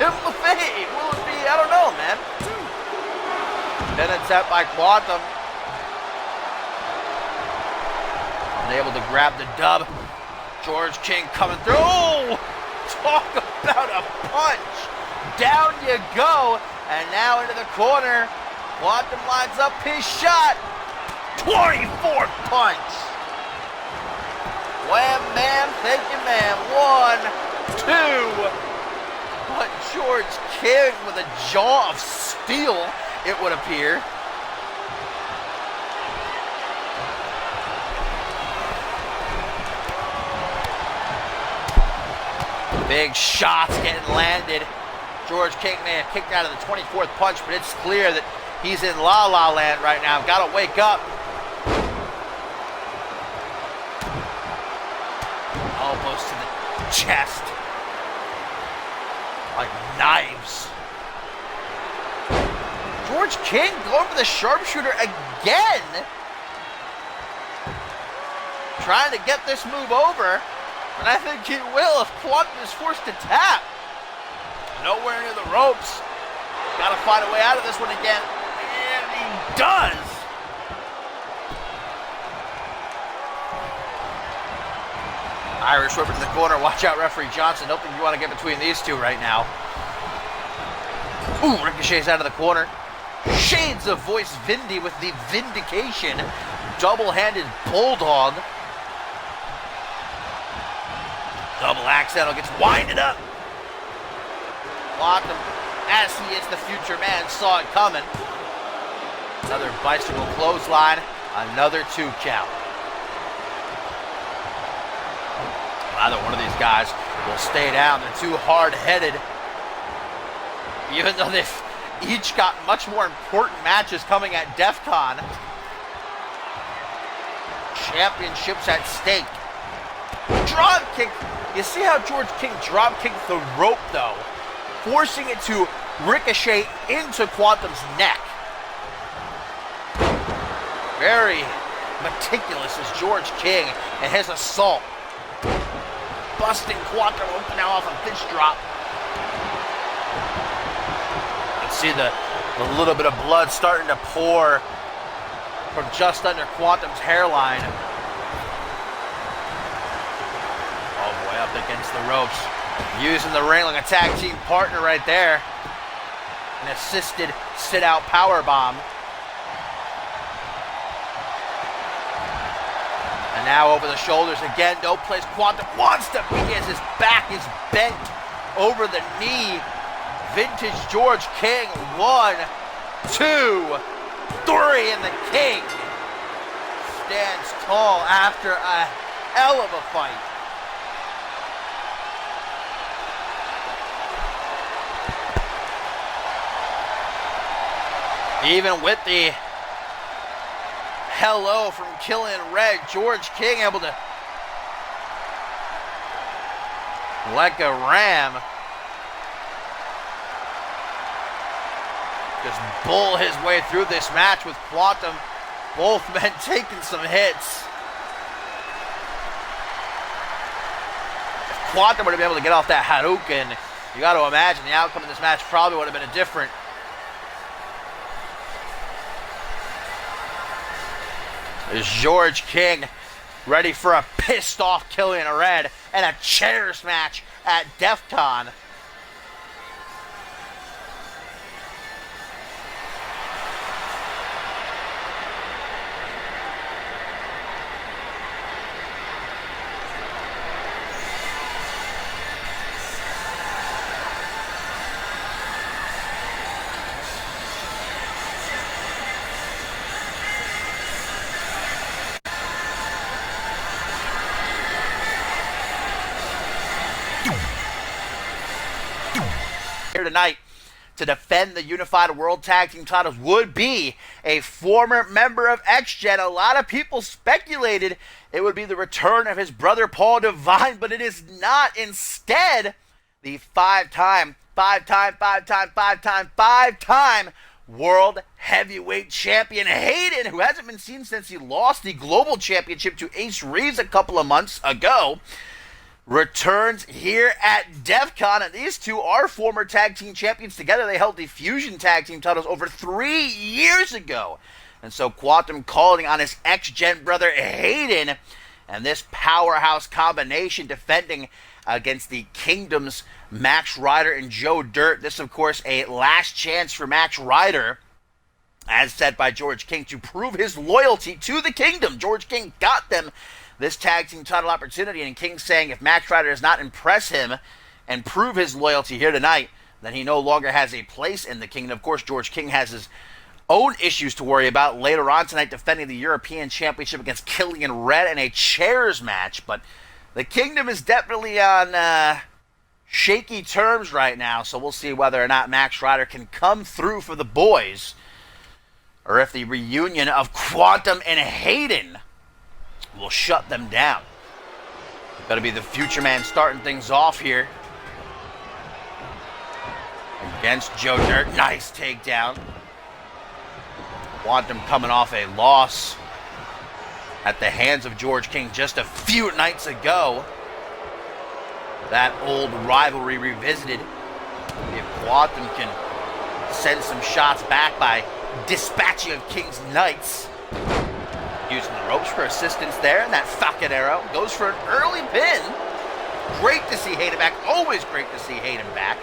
Tim LaFave? Will it be, I don't know, man. Then it's set by Quantum. Unable to grab the dub. George King coming through. Oh, talk about a punch. Down you go. And now into the corner. Quantum lines up his shot. 24th punch. Wham, man, thank you, man. 1, 2. But George King with a jaw of steel, it would appear. Big shots getting landed. George King may have kicked out of the 24th punch, but it's clear that he's in La La Land right now. Got to wake up. Elbows to the chest. Like knives. George King going for the sharpshooter again. Trying to get this move over. And I think he will if Quantum is forced to tap. Nowhere near the ropes. Got to find a way out of this one again. And he does. Irish whip into the corner. Watch out, referee Johnson. Don't think you want to get between these two right now. Ooh, Ricochet's out of the corner. Shades of voice Vindy with the vindication. Double-handed bulldog. Double axe handle gets winded up. Quantum, as he is the future man, saw it coming. Another bicycle clothesline. Another 2 count. Either one of these guys will stay down. They're too hard-headed. Even though they've each got much more important matches coming at DEF CON. Championships at stake. Drop kick. You see how George King drop kicked the rope though, forcing it to ricochet into Quantum's neck. Very meticulous is George King and his assault. Busting Quantum open now off of this drop. You can see the little bit of blood starting to pour from just under Quantum's hairline. Oh boy, up against the ropes. Using the ring like a tag team partner right there. An assisted sit-out powerbomb. And now over the shoulders again. No place Quantum wants to be as his back is bent over the knee. Vintage George King. 1, 2, 3, and the King stands tall after a hell of a fight. Even with the hello from Killian Red, George King able to, like a ram, just bull his way through this match with Quantum. Both men taking some hits. If Quantum would have been able to get off that Hadouken, you got to imagine the outcome of this match probably would have been a different. There's George King ready for a pissed off Killian Red and a chairs match at DEF CON. Here tonight to defend the Unified World Tag Team titles would be a former member of X-Gen. A lot of people speculated it would be the return of his brother Paul Devine, but it is not. Instead, the five-time World Heavyweight Champion Hayden, who hasn't been seen since he lost the Global Championship to Ace Reeves a couple of months ago, returns here at DEF CON, and these two are former tag team champions together. They held the Fusion tag team titles over 3 years ago. And so Quantum calling on his ex-Gen brother Hayden, and this powerhouse combination defending against the Kingdom's Max Ryder and Joe Dirt. This, of course, a last chance for Max Ryder, as said by George King, to prove his loyalty to the Kingdom. George King got them this tag team title opportunity, and King saying if Max Ryder does not impress him and prove his loyalty here tonight, then he no longer has a place in the Kingdom. Of course, George King has his own issues to worry about later on tonight, defending the European Championship against Killian Red in a chairs match. But the Kingdom is definitely on shaky terms right now, so we'll see whether or not Max Ryder can come through for the boys, or if the reunion of Quantum and Hayden will shut them down. Gotta be the Future Man starting things off here against Joe Dirt. Nice takedown. Quantum coming off a loss at the hands of George King just a few nights ago. That old rivalry revisited. If Quantum can send some shots back by dispatching of King's Knights, using the ropes for assistance there, and that Falcon Arrow goes for an early pin. Great to see Hayden back. Always great to see Hayden back.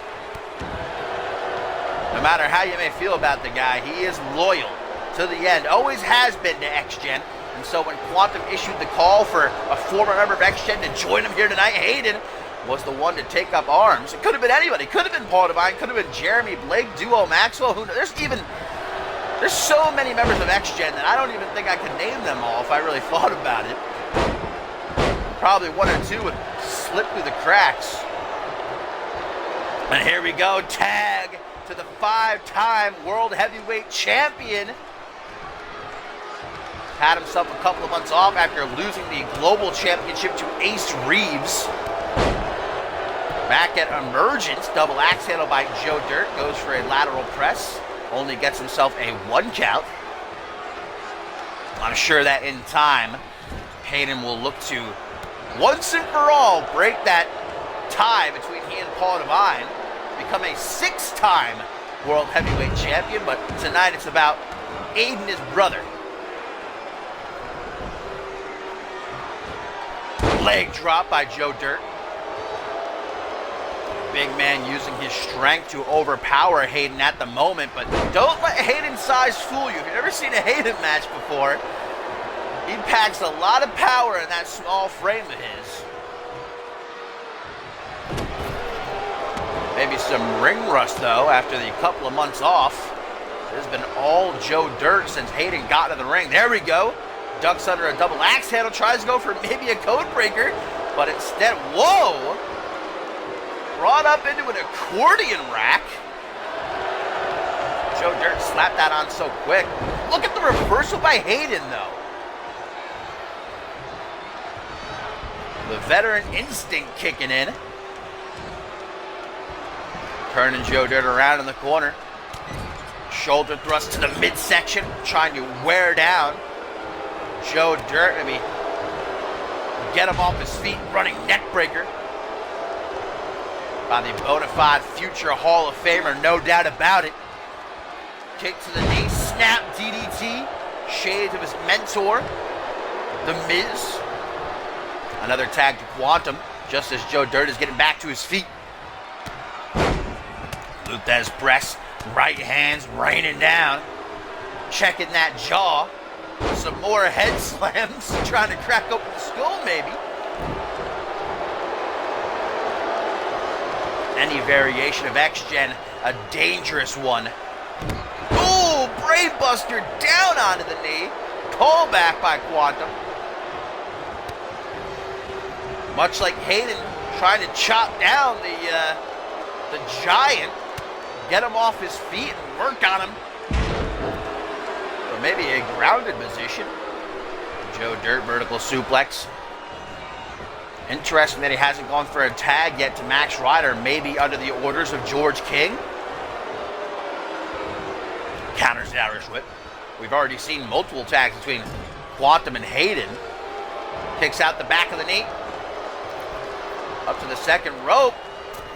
No matter how you may feel about the guy, he is loyal to the end. Always has been to X-Gen. And so when Quantum issued the call for a former member of X-Gen to join him here tonight, Hayden was the one to take up arms. It could have been anybody. Could have been Paul Devine. Could have been Jeremy Blake, Duo Maxwell. Who knows? There's so many members of X-Gen that I don't even think I could name them all if I really thought about it. Probably one or two would slip through the cracks. And here we go. Tag to the 5-time World Heavyweight Champion. Had himself a couple of months off after losing the Global Championship to Ace Reeves. Back at Emergence, double axe handle by Joe Dirt. Goes for a lateral press. Only gets himself a 1 count. I'm sure that in time, Hayden will look to, once and for all, break that tie between he and Paul Devine, become a 6-time World Heavyweight Champion, but tonight it's about Aiden, his brother. Leg drop by Joe Dirt. Big man using his strength to overpower Hayden at the moment, but don't let Hayden's size fool you. If you've never seen a Hayden match before, he packs a lot of power in that small frame of his. Maybe some ring rust, though, after the couple of months off. It has been all Joe Dirt since Hayden got to the ring. There we go. Ducks under a double axe handle, tries to go for maybe a code breaker, but instead, whoa! Brought up into an accordion rack. Joe Dirt slapped that on so quick. Look at the reversal by Hayden, though. The veteran instinct kicking in. Turning Joe Dirt around in the corner. Shoulder thrust to the midsection, trying to wear down Joe Dirt. Maybe get him off his feet, running neck breaker by the bona fide future Hall of Famer, no doubt about it. Kick to the knee, snap DDT, shades of his mentor, The Miz. Another tag to Quantum, just as Joe Dirt is getting back to his feet. Luthez press, right hands raining down. Checking that jaw. Some more head slams, trying to crack open the skull maybe. Any variation of X-Gen, a dangerous one. Ooh, brainbuster down onto the knee. Call back by Quantum. Much like Hayden trying to chop down the giant, get him off his feet and work on him. Or maybe a grounded position. Joe Dirt vertical suplex. Interesting that he hasn't gone for a tag yet to Max Ryder, maybe under the orders of George King. Counters the Irish Whip. We've already seen multiple tags between Quantum and Hayden. Kicks out the back of the knee. Up to the second rope.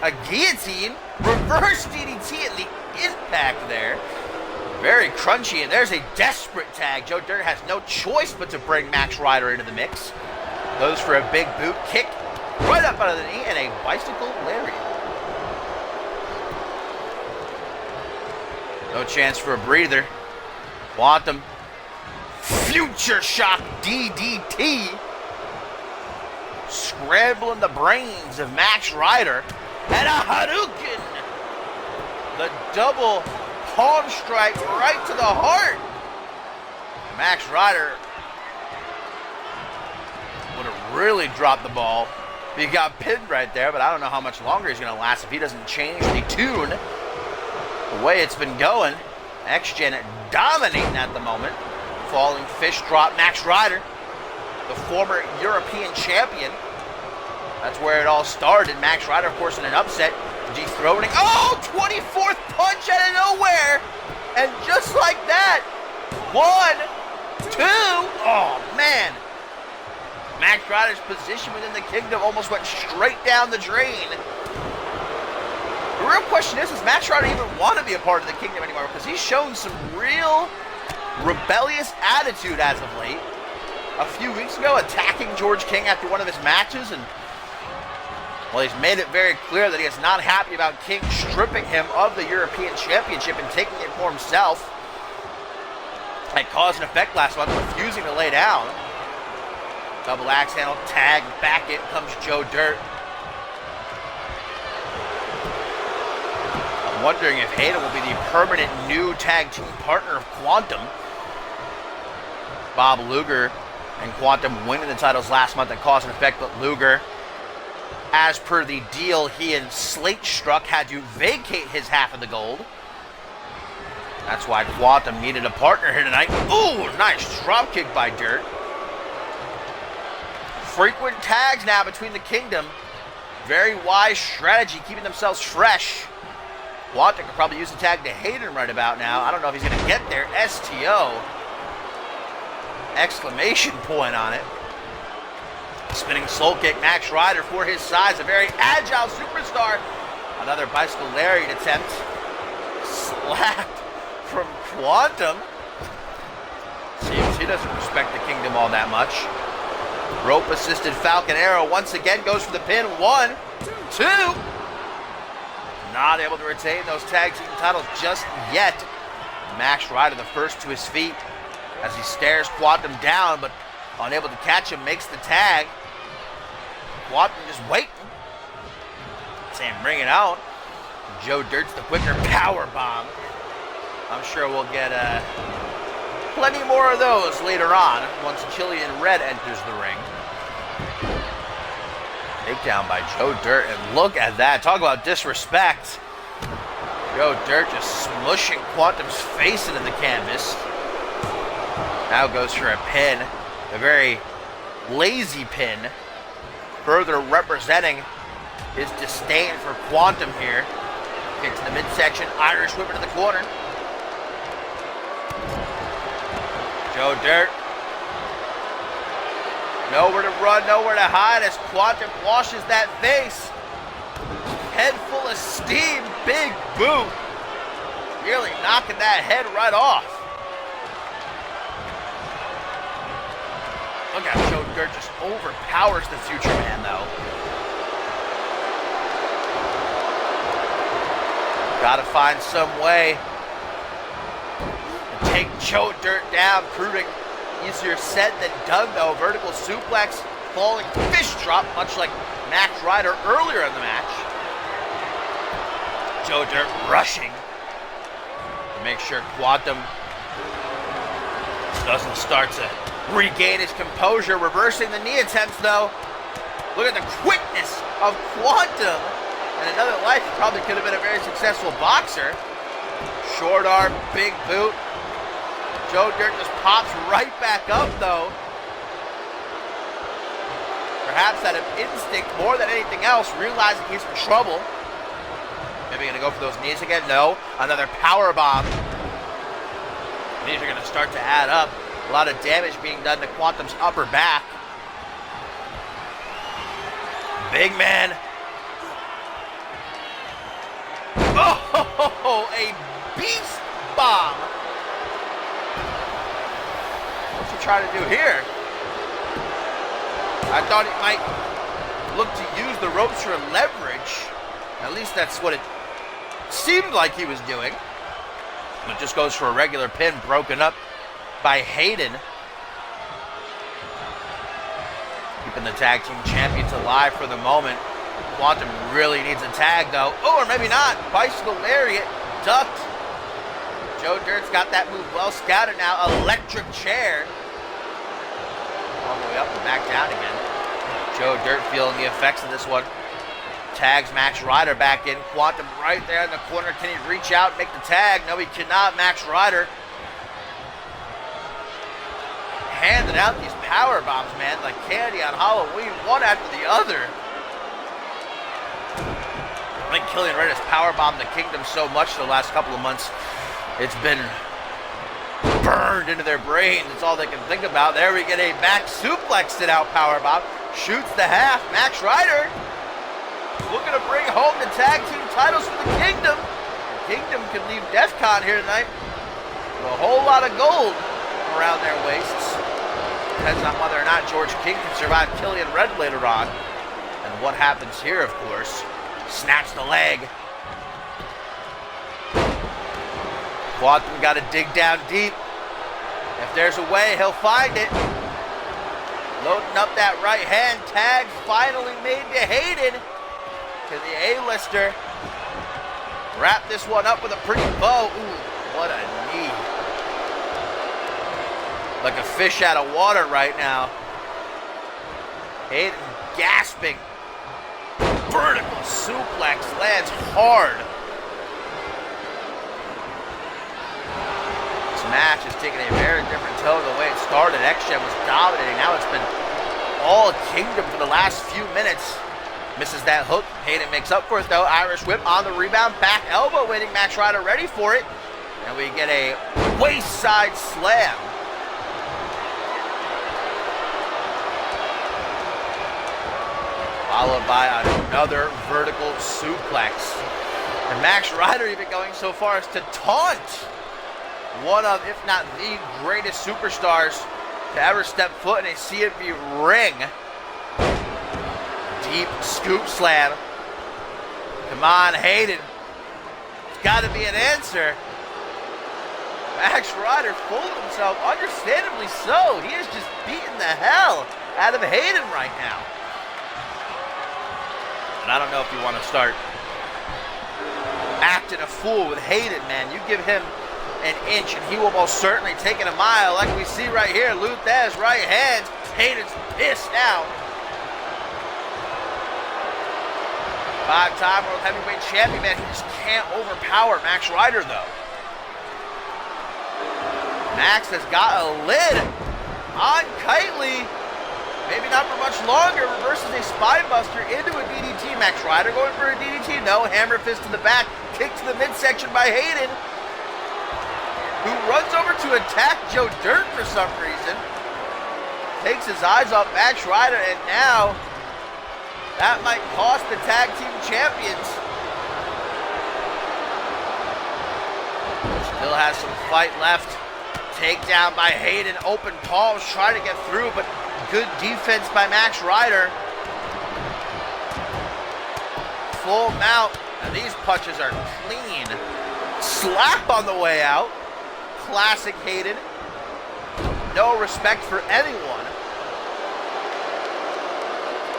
A guillotine. Reverse DDT and the impact there. Very crunchy, and there's a desperate tag. Joe Dirt has no choice but to bring Max Ryder into the mix. Goes for a big boot kick right up out of the knee and a bicycle lariat. No chance for a breather. Quantum. Future shock DDT. Scrambling the brains of Max Ryder. And a Hadouken. The double palm strike right to the heart. Max Ryder would have really dropped the ball. He got pinned right there, but I don't know how much longer he's going to last if he doesn't change the tune. The way it's been going, X-Gen dominating at the moment. Falling fish drop Max Ryder, the former European champion. That's where it all started. Max Ryder, of course, in an upset, dethroning. Oh, 24th punch out of nowhere. And just like that, 1, 2. Oh, man. Max Ryder's position within the kingdom almost went straight down the drain. The real question is, does Max Ryder even want to be a part of the kingdom anymore? Because he's shown some real rebellious attitude as of late. A few weeks ago, attacking George King after one of his matches, and well, he's made it very clear that he is not happy about King stripping him of the European Championship and taking it for himself. At Cause and Effect last month, refusing to lay down. Double axe handle, tag, back in comes Joe Dirt. I'm wondering if Hayden will be the permanent new tag team partner of Quantum. Bob Luger and Quantum winning the titles last month at Cause and Effect, but Luger, as per the deal he and Slate struck, had to vacate his half of the gold. That's why Quantum needed a partner here tonight. Ooh, nice dropkick by Dirt. Frequent tags now between the kingdom. Very wise strategy, keeping themselves fresh. Quantum could probably use the tag to Hayden right about now. I don't know if he's going to get there. STO. Exclamation point on it. Spinning soul kick, Max Ryder for his size. A very agile superstar. Another bicycle lariat attempt. Slapped from Quantum. Seems he doesn't respect the kingdom all that much. Rope assisted Falcon Arrow once again goes for the pin. 1, 2. Not able to retain those tag team titles just yet. Max Ryder the first to his feet as he stares Quantum down, but unable to catch him, makes the tag. Quantum just waiting. Sam bring it out. Joe Dirt's the quicker power bomb. I'm sure we'll get plenty more of those later on once Killian Red enters the ring. Takedown by Joe Dirt, and look at that. Talk about disrespect. Joe Dirt just smushing Quantum's face into the canvas. Now goes for a pin. A very lazy pin. Further representing his disdain for Quantum here. Get to the midsection. Irish whip into the corner. Joe Dirt. Nowhere to run, nowhere to hide as Quantum washes that face. Head full of steam, big boot. Nearly knocking that head right off. Look at Joe Dirt just overpowers the Future Man, though. Gotta find some way to take Joe Dirt down, proving easier said than done, though. Vertical suplex, falling fish drop, much like Max Ryder earlier in the match. Joe Dirt rushing to make sure Quantum doesn't start to regain his composure. Reversing the knee attempts, though. Look at the quickness of Quantum. In another life, he probably could have been a very successful boxer. Short arm, big boot. Joe Dirt just pops right back up, though. Perhaps out of instinct more than anything else, realizing he's in trouble. Maybe going to go for those knees again? No. Another power bomb. These are going to start to add up. A lot of damage being done to Quantum's upper back. Big man. Oh, a beast bomb. What's he trying to do here? I thought he might look to use the ropes for leverage. At least that's what it seemed like he was doing. It just goes for a regular pin, broken up by Hayden. Keeping the tag team champions alive for the moment. Quantum really needs a tag, though. Oh, or maybe not. Bicycle lariat, ducked. Joe Dirt's got that move well scouted now. Electric chair. All the way up and back down again. Joe Dirt feeling the effects of this one. Tags Max Ryder back in. Quantum right there in the corner. Can he reach out and make the tag? No, he cannot. Max Ryder handing out these power bombs, man, like candy on Halloween, one after the other. I think Killian Red has powerbombed the Kingdom so much the last couple of months, it's been burned into their brains. It's all they can think about. There we get a back suplex sit out powerbomb. Shoots the half. Max Ryder looking to bring home the tag team titles for the Kingdom. The Kingdom could leave DEF CON here tonight with a whole lot of gold around their waists. Depends on whether or not George King can survive Killian Red later on. And what happens here, of course. Snaps the leg. Quantum got to dig down deep. If there's a way, he'll find it. Loading up that right hand. Tag finally made to Hayden. Can the A-lister wrap this one up with a pretty bow? Ooh, what a knee. Like a fish out of water right now. Hayden gasping. Vertical suplex lands hard. This match is taking a very different tone the way it started. X-Gen was dominating. Now it's been all Kingdom for the last few minutes. Misses that hook. Hayden makes up for it, though. Irish whip on the rebound. Back elbow waiting. Max Ryder ready for it. And we get a waist side slam. Followed by another vertical suplex. And Max Ryder even going so far as to taunt one of, if not the greatest superstars to ever step foot in a CMV ring. Deep scoop slam. Come on, Hayden. It's got to be an answer. Max Ryder fooled himself, understandably so. He is just beating the hell out of Hayden right now. And I don't know if you want to start acting a fool with Hayden, man. You give him an inch and he will most certainly take it a mile, like we see right here. Luthez right hand. Hayden's pissed now. 5-time World Heavyweight Champion, man. He just can't overpower Max Ryder, though. Max has got a lid on Kitely. Maybe not for much longer. Reverses a spine buster into a DDT. Max Ryder going for a DDT. No. Hammer fist to the back. Kick to the midsection by Hayden, who runs over to attack Joe Dirt for some reason. Takes his eyes off Max Ryder, and now that might cost the tag team champions. Still has some fight left. Takedown by Hayden. Open palms, trying to get through, but good defense by Max Ryder. Full mount. Now these punches are clean. Slap on the way out. Classic Hayden. No respect for anyone.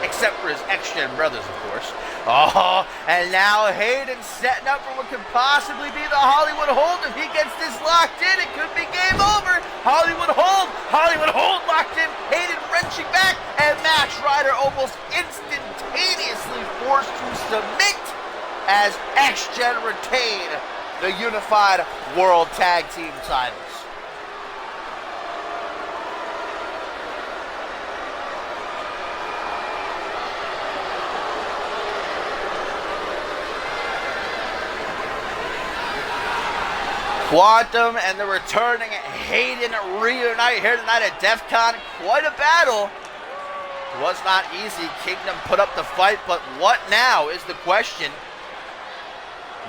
Except for his ex-gen brothers, of course. Oh, and now Hayden setting up for what could possibly be the Hollywood hold. If he gets this locked in, it could be game over. Hollywood hold locked in. Hayden wrenching back, and Max Ryder almost instantaneously forced to submit as X-Gen retain the Unified World Tag Team titles. Quantum and the returning Hayden reunite here tonight at DEF CON. Quite a battle. It was not easy. Kingdom put up the fight, but what now is the question.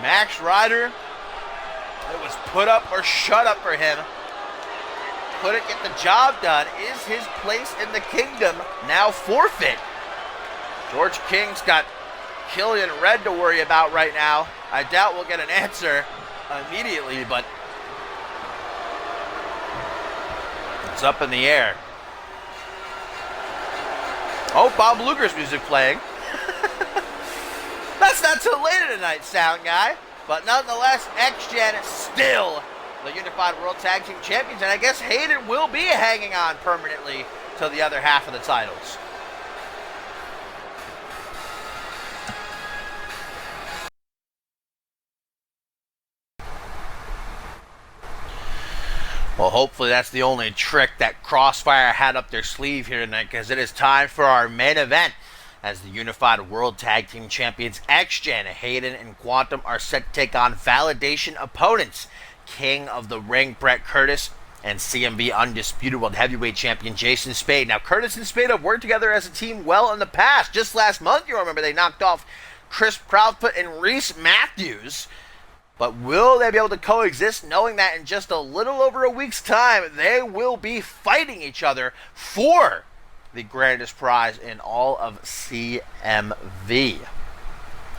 Max Ryder, it was put up or shut up for him. Couldn't get the job done. Is his place in the Kingdom now forfeit? George King's got Killian Red to worry about right now. I doubt we'll get an answer immediately, but it's up in the air. Oh, Bob Luger's music playing. That's not too late tonight, sound guy. But nonetheless, X-Gen is still the Unified World Tag Team Champions, and I guess Hayden will be hanging on permanently to the other half of the titles. Well, hopefully that's the only trick that Crossfire had up their sleeve here tonight, because it is time for our main event as the Unified World Tag Team Champions X-Gen, Hayden and Quantum, are set to take on Validation opponents, King of the Ring Brett Curtis and CMV Undisputed World Heavyweight Champion Jason Spade. Now, Curtis and Spade have worked together as a team well in the past. Just last month, you remember, they knocked off Chris Proudfoot and Reese Matthews. But will they be able to coexist, knowing that in just a little over a week's time, they will be fighting each other for the grandest prize in all of CMV.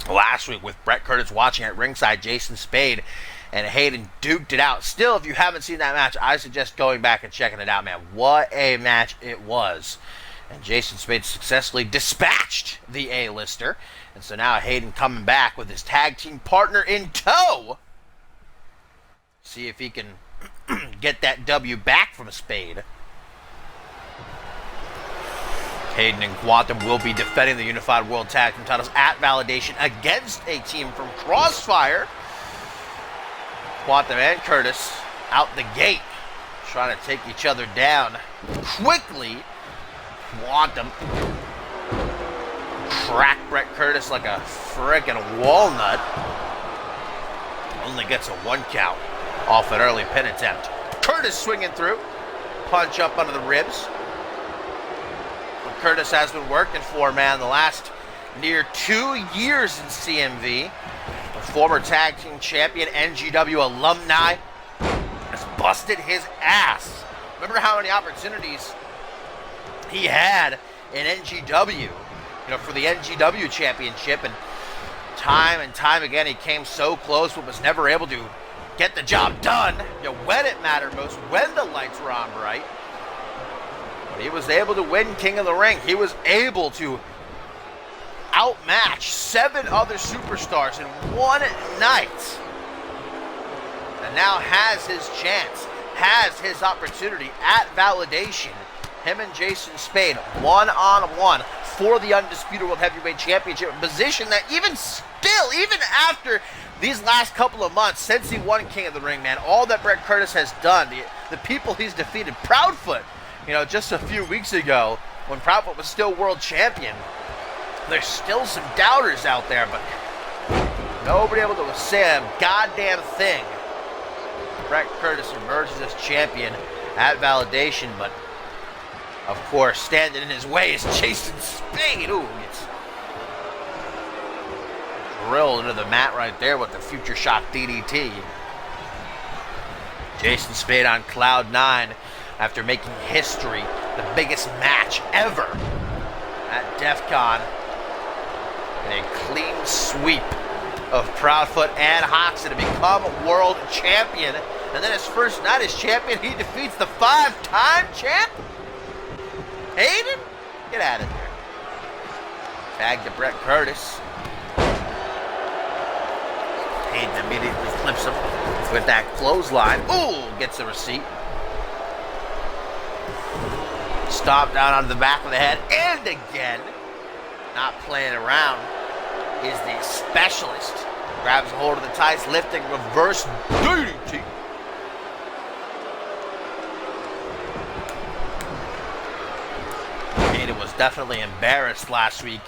Last week, with Brett Curtis watching at ringside, Jason Spade and Hayden duked it out. Still, if you haven't seen that match, I suggest going back and checking it out, man. What a match it was. And Jason Spade successfully dispatched the A-lister. And so now Hayden coming back with his tag team partner in tow. See if he can get that W back from Spade. Hayden and Quantum will be defending the Unified World Tag Team titles at Validation against a team from Crossfire. Quantum and Curtis out the gate, trying to take each other down quickly. Quantum crack Brett Curtis like a frickin' walnut. Only gets a 1 count off an early pin attempt. Curtis swinging through. Punch up under the ribs. What Curtis has been working for, man, the last near 2 years in CMV. The former tag team champion, NGW alumni, has busted his ass. Remember how many opportunities he had in NGW, for the NGW championship, and time again he came so close but was never able to get the job done, when it mattered most, when the lights were on bright. But he was able to win King of the Ring. He was able to outmatch 7 other superstars in one night, and now has his chance, has his opportunity at Validation. Him and Jason Spade, one-on-one for the Undisputed World Heavyweight Championship, a position that even after these last couple of months, since he won King of the Ring, man, all that Brett Curtis has done, the people he's defeated, Proudfoot, just a few weeks ago, when Proudfoot was still world champion, there's still some doubters out there, but nobody able to say a goddamn thing. Brett Curtis emerges as champion at Validation, but of course, standing in his way is Jason Spade. Ooh, gets drilled into the mat right there with the Future Shock DDT. Jason Spade on cloud 9 after making history the biggest match ever at DEF CON in a clean sweep of Proudfoot and Hoxton to become world champion. And then his first night as champion, he defeats the 5-time champ, Hayden. Get out of there. Tag to Brett Curtis. Hayden immediately flips him with that clothesline. Ooh, gets the receipt. Stomp down onto the back of the head, and again, not playing around, is the specialist. Grabs a hold of the tights, lifting reverse DDT. Hayden was definitely embarrassed last week,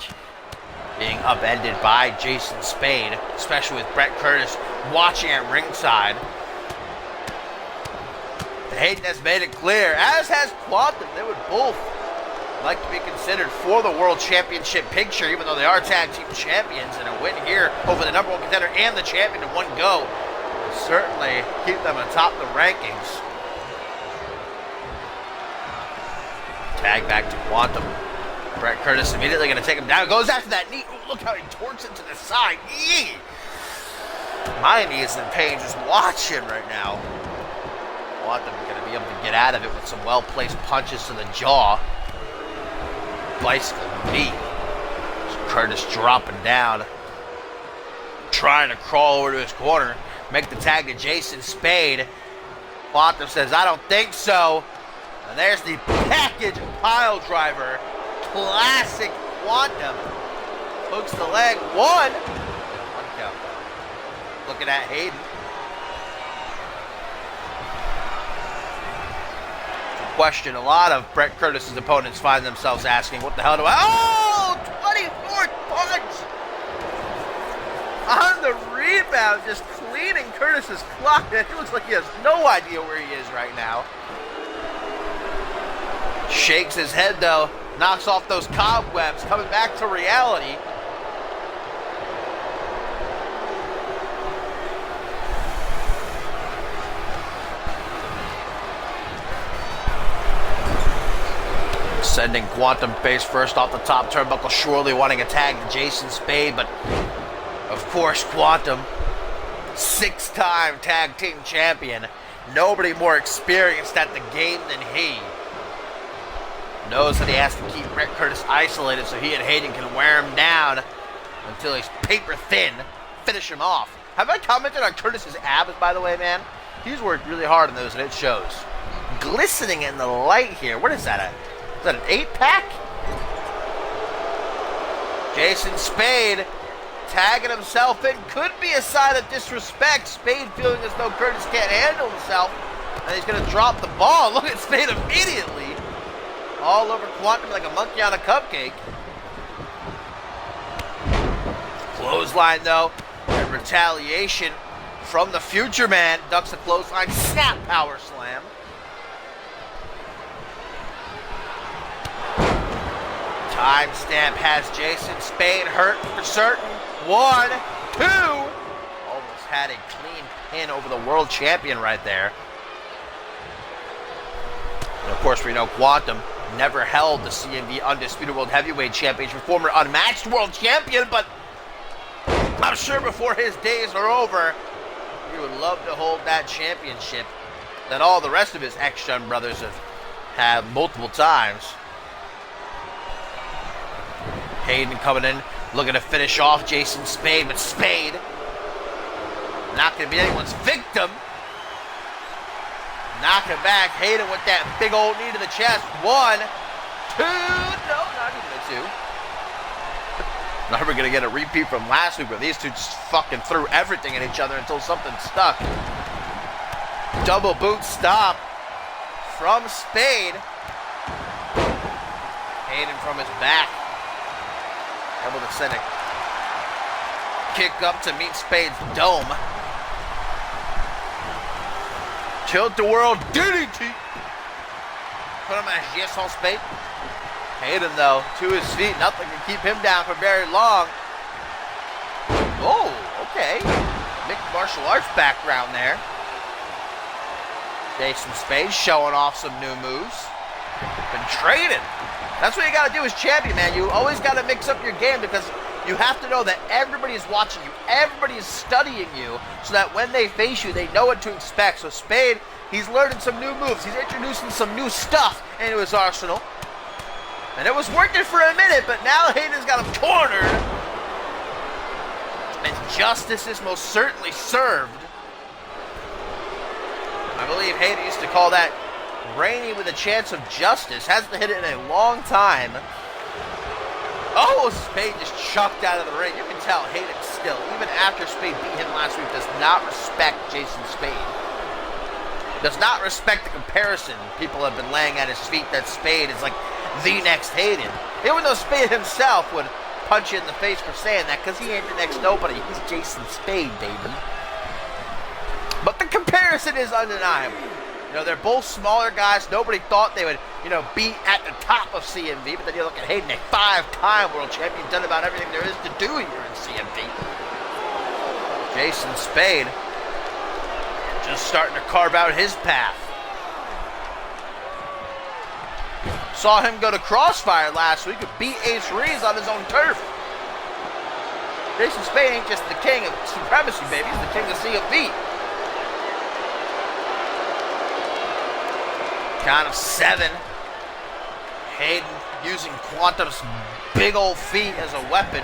being upended by Jason Spade, especially with Brett Curtis watching at ringside. Hayden has made it clear, as has Quantum, they would both like to be considered for the World Championship picture, even though they are tag team champions, and a win here over the number one contender and the champion in one go will certainly keep them atop the rankings. Tag back to Quantum. Brett Curtis immediately going to take him down. Goes after that knee. Ooh, look how he torques it to the side. Yee! My knee is in pain just watching right now. Quantum going to be able to get out of it with some well-placed punches to the jaw. Bicycle knee. Curtis dropping down. Trying to crawl over to his corner. Make the tag to Jason Spade. Quantum says, I don't think so. And there's the package pile driver. Classic Quantum. Hooks the leg. One count. Looking at Hayden. Question a lot of Brett Curtis's opponents find themselves asking, what the hell do I... Oh! 24th punch! On the rebound, just cleaning Curtis's clock. It looks like he has no idea where he is right now. Shakes his head, though. Knocks off those cobwebs. Coming back to reality. Sending Quantum face first off the top turnbuckle, surely wanting a tag to Jason Spade, but of course Quantum, 6-time tag team champion, nobody more experienced at the game than he. Knows that he has to keep Brett Curtis isolated so he and Hayden can wear him down until he's paper thin, finish him off. Have I commented on Curtis's abs, by the way, man? He's worked really hard on those and it shows. Glistening in the light here. What is that? Is that an 8-pack? Jason Spade tagging himself in. Could be a sign of disrespect. Spade feeling as though Curtis can't handle himself. And he's going to drop the ball. Look at Spade immediately. All over Quantum like a monkey on a cupcake. Clothesline, though. And retaliation from the Future Man. Ducks the clothesline. Snap power slam. Timestamp has Jason Spade hurt for certain. 1, 2. Almost had a clean pin over the world champion right there. And of course, we know Quantum never held the CMV Undisputed World Heavyweight Championship. Former unmatched world champion, but I'm sure before his days are over, he would love to hold that championship that all the rest of his ex-Young brothers have had multiple times. Hayden coming in, looking to finish off Jason Spade, but Spade not going to be anyone's victim. Knock it back. Hayden with that big old knee to the chest. 1, 2. No, not even a 2. Now we're going to get a repeat from last week where these two just fucking threw everything at each other until something stuck. Double boot stop from Spade. Hayden from his back. Able to send a kick up to meet Spade's dome. Tilt the world DDT. Put him as yes on Spade. Hayden, though, to his feet. Nothing can keep him down for very long. Oh, okay. Mixed martial arts background there. Jason Spade showing off some new moves. Been traded. That's what you got to do as champion, man. You always got to mix up your game because you have to know that everybody is watching you. Everybody is studying you so that when they face you, they know what to expect. So Spade, he's learning some new moves. He's introducing some new stuff into his arsenal. And it was working for a minute, but now Hayden's got him cornered. And justice is most certainly served. I believe Hayden used to call that Rainey with a chance of justice. Hasn't hit it in a long time. Oh, Spade just chucked out of the ring. You can tell Hayden still, even after Spade beat him last week, does not respect Jason Spade. Does not respect the comparison people have been laying at his feet that Spade is like the next Hayden. Even though Spade himself would punch you in the face for saying that because he ain't the next nobody. He's Jason Spade, baby. But the comparison is undeniable. You know, they're both smaller guys. Nobody thought they would, be at the top of CMV. But then you look at Hayden, a 5-time world champion, done about everything there is to do here in CMV. Jason Spade just starting to carve out his path. Saw him go to Crossfire last week and beat Ace Reeves on his own turf. Jason Spade ain't just the king of supremacy, baby. He's the king of CMV. Count of 7. Hayden using Quantum's big old feet as a weapon.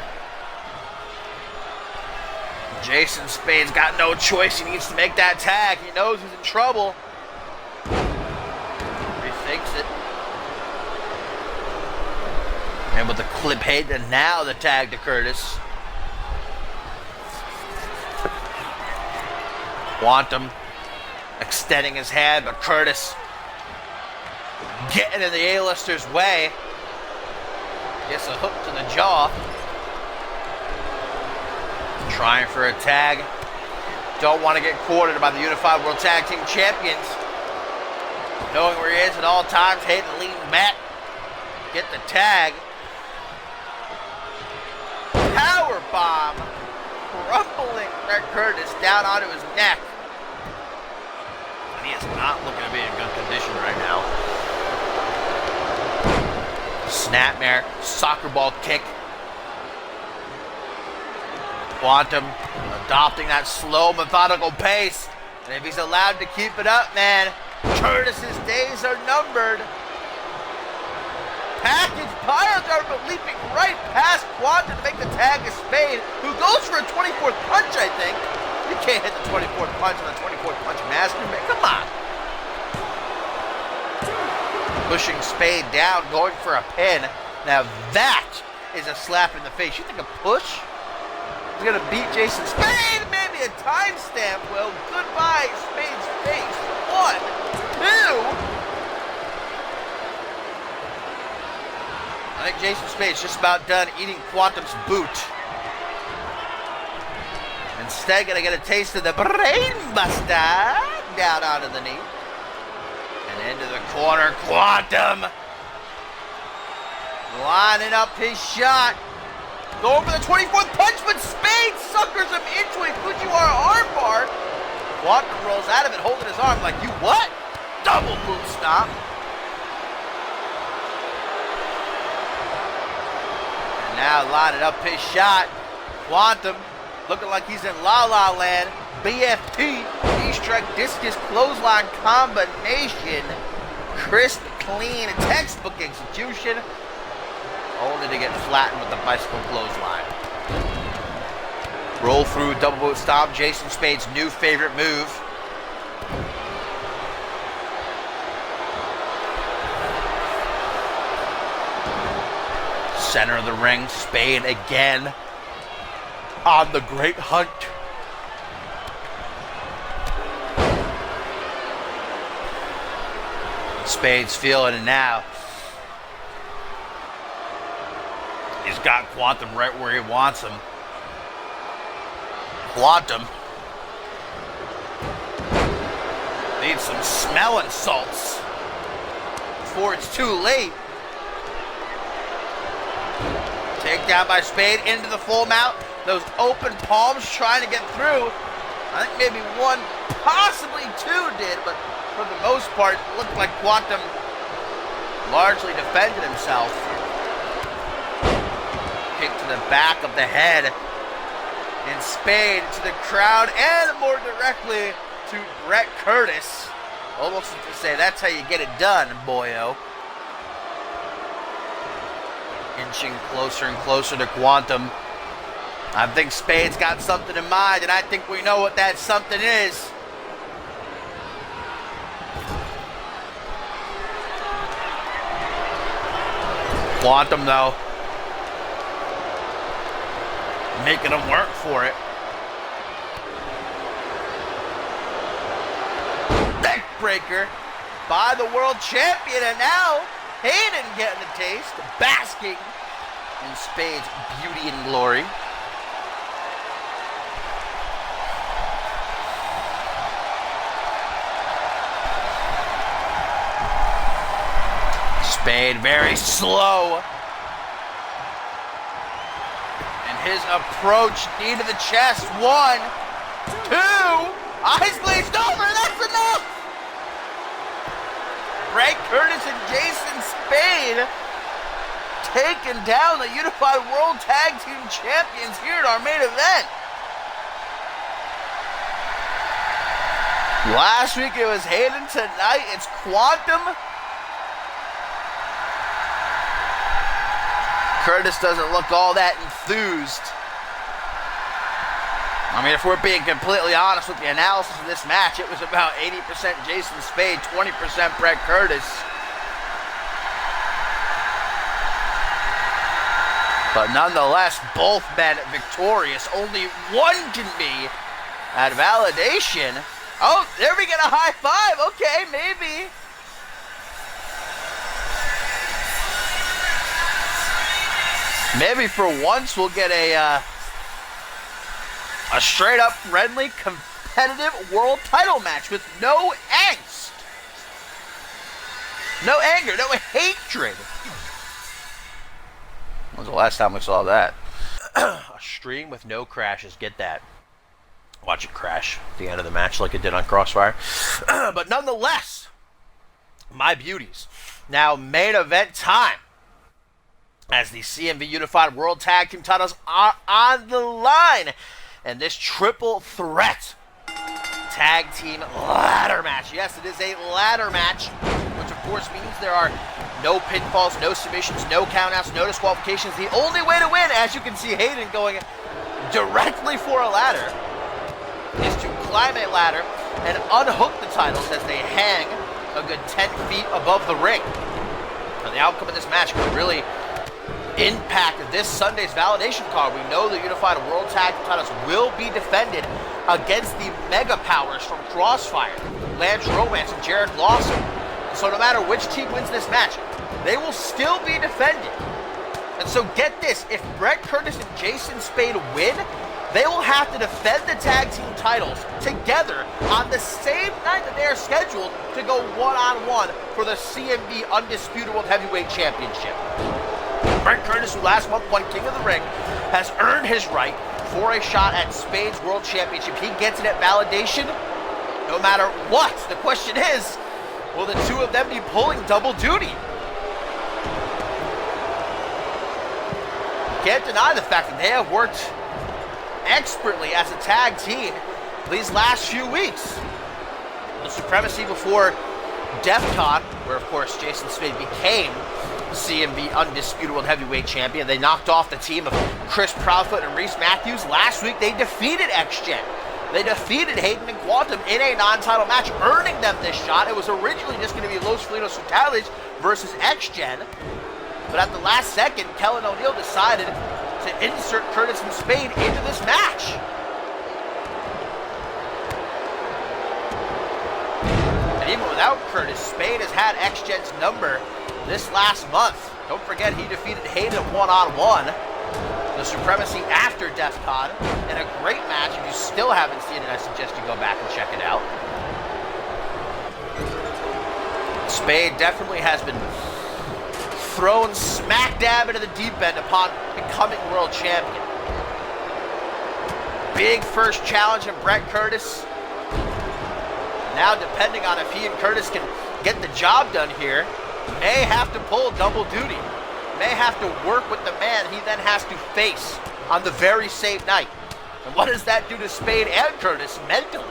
Jason Spade's got no choice. He needs to make that tag. He knows he's in trouble. Rethinks it. Able to clip Hayden, and now the tag to Curtis. Quantum extending his hand, but Curtis getting in the A-lister's way. Gets a hook to the jaw. Trying for a tag. Don't want to get cornered by the Unified World Tag Team Champions. Knowing where he is at all times, Hayden leaning back. Get the tag. Power bomb. Crumpling Red Curtis down onto his neck. And he is not looking to be in good condition right now. Snapmare, soccer ball kick. Quantum adopting that slow, methodical pace. And if he's allowed to keep it up, man, Curtis's days are numbered. Package pile driver, but leaping right past Quantum to make the tag to Spade, who goes for a 24th punch, I think. You can't hit the 24th punch on the 24th punch master, man. Come on. Pushing Spade down, going for a pin. Now that is a slap in the face. You think a push is going to beat Jason Spade? Maybe a timestamp. Well, goodbye, Spade's face. 1, 2. I think Jason Spade's just about done eating Quantum's boot. Instead, going to get a taste of the brain buster. Down onto the knee. And into the corner, Quantum. Lining up his shot. Going for the 24th punch, but Spade suckers him into a Fujiwara armbar. Quantum rolls out of it, holding his arm like, you what? Double boot stop. And now lining up his shot. Quantum looking like he's in La La Land. BFT, E-strike discus clothesline combination. Crisp, clean, textbook execution. Only to get flattened with the bicycle clothesline. Roll through double boot stomp, Jason Spade's new favorite move. Center of the ring, Spade again on the great hunt. Spade's feeling it now. He's got Quantum right where he wants him. Quantum needs some smelling salts before it's too late. Takedown by Spade into the full mount. Those open palms trying to get through. I think maybe one, possibly two did, but for the most part, it looked like Quantum largely defended himself. Kick to the back of the head. And Spade to the crowd and more directly to Brett Curtis. Almost to say, that's how you get it done, boyo. Inching closer and closer to Quantum. I think Spade's got something in mind, and I think we know what that something is. Quantum, though, making him work for it. Neck breaker by the world champion, and now Hayden getting a taste, basking in Spade's beauty and glory. Spade very slow. And his approach, knee to the chest. 1, 2, eyes glazed over, that's enough! Brett Curtis and Jason Spade taking down the Unified World Tag Team Champions here at our main event. Last week it was Hayden, tonight it's Quantum. Curtis doesn't look all that enthused. I mean, if we're being completely honest with the analysis of this match, it was about 80% Jason Spade, 20% Brett Curtis. But nonetheless, both men victorious. Only one can be at validation. Oh, there we get a high five. Okay, maybe. Maybe for once we'll get a straight-up friendly, competitive world title match with no angst. No anger, no hatred. When was the last time we saw that? A stream with no crashes, get that. Watch it crash at the end of the match like it did on Crossfire. But nonetheless, my beauties. Now, main event time. As the CMV Unified World Tag Team titles are on the line. And this triple threat tag team ladder match. Yes, it is a ladder match, which of course means there are no pinfalls, no submissions, no countouts, no disqualifications. The only way to win, as you can see Hayden going directly for a ladder, is to climb a ladder and unhook the titles as they hang a good 10 feet above the ring. And the outcome of this match could really impact this Sunday's validation card. We know the Unified World Tag Team titles will be defended against the Mega Powers from Crossfire, Lance Romance and Jared Lawson. So no matter which team wins this match, they will still be defended. And so get this, if Brett Curtis and Jason Spade win, they will have to defend the tag team titles together on the same night that they are scheduled to go one-on-one for the CMV Undisputed World Heavyweight Championship. Brett Curtis, who last month won King of the Ring, has earned his right for a shot at Spade's World Championship. He gets it at validation no matter what. The question is, will the two of them be pulling double duty? Can't deny the fact that they have worked expertly as a tag team these last few weeks. The Supremacy before DEFCON, where of course Jason Spade became CMV Undisputed World Heavyweight Champion. They knocked off the team of Chris Proudfoot and Reese Matthews. Last week they defeated X-Gen. They defeated Hayden and Quantum in a non-title match, earning them this shot. It was originally just going to be Los Felinos Fatales versus X-Gen. But at the last second, Kellen O'Neill decided to insert Curtis and Spade into this match. And even without Curtis, Spade has had X-Gen's number this last month. Don't forget, he defeated Hayden one-on-one. The Supremacy after DEFCON in a great match. If you still haven't seen it, I suggest you go back and check it out. Spade definitely has been thrown smack dab into the deep end upon becoming world champion. Big first challenge in Brett Curtis. Now, depending on if he and Curtis can get the job done here, may have to pull double duty, may have to work with the man he then has to face on the very same night. And what does that do to Spade and Curtis mentally?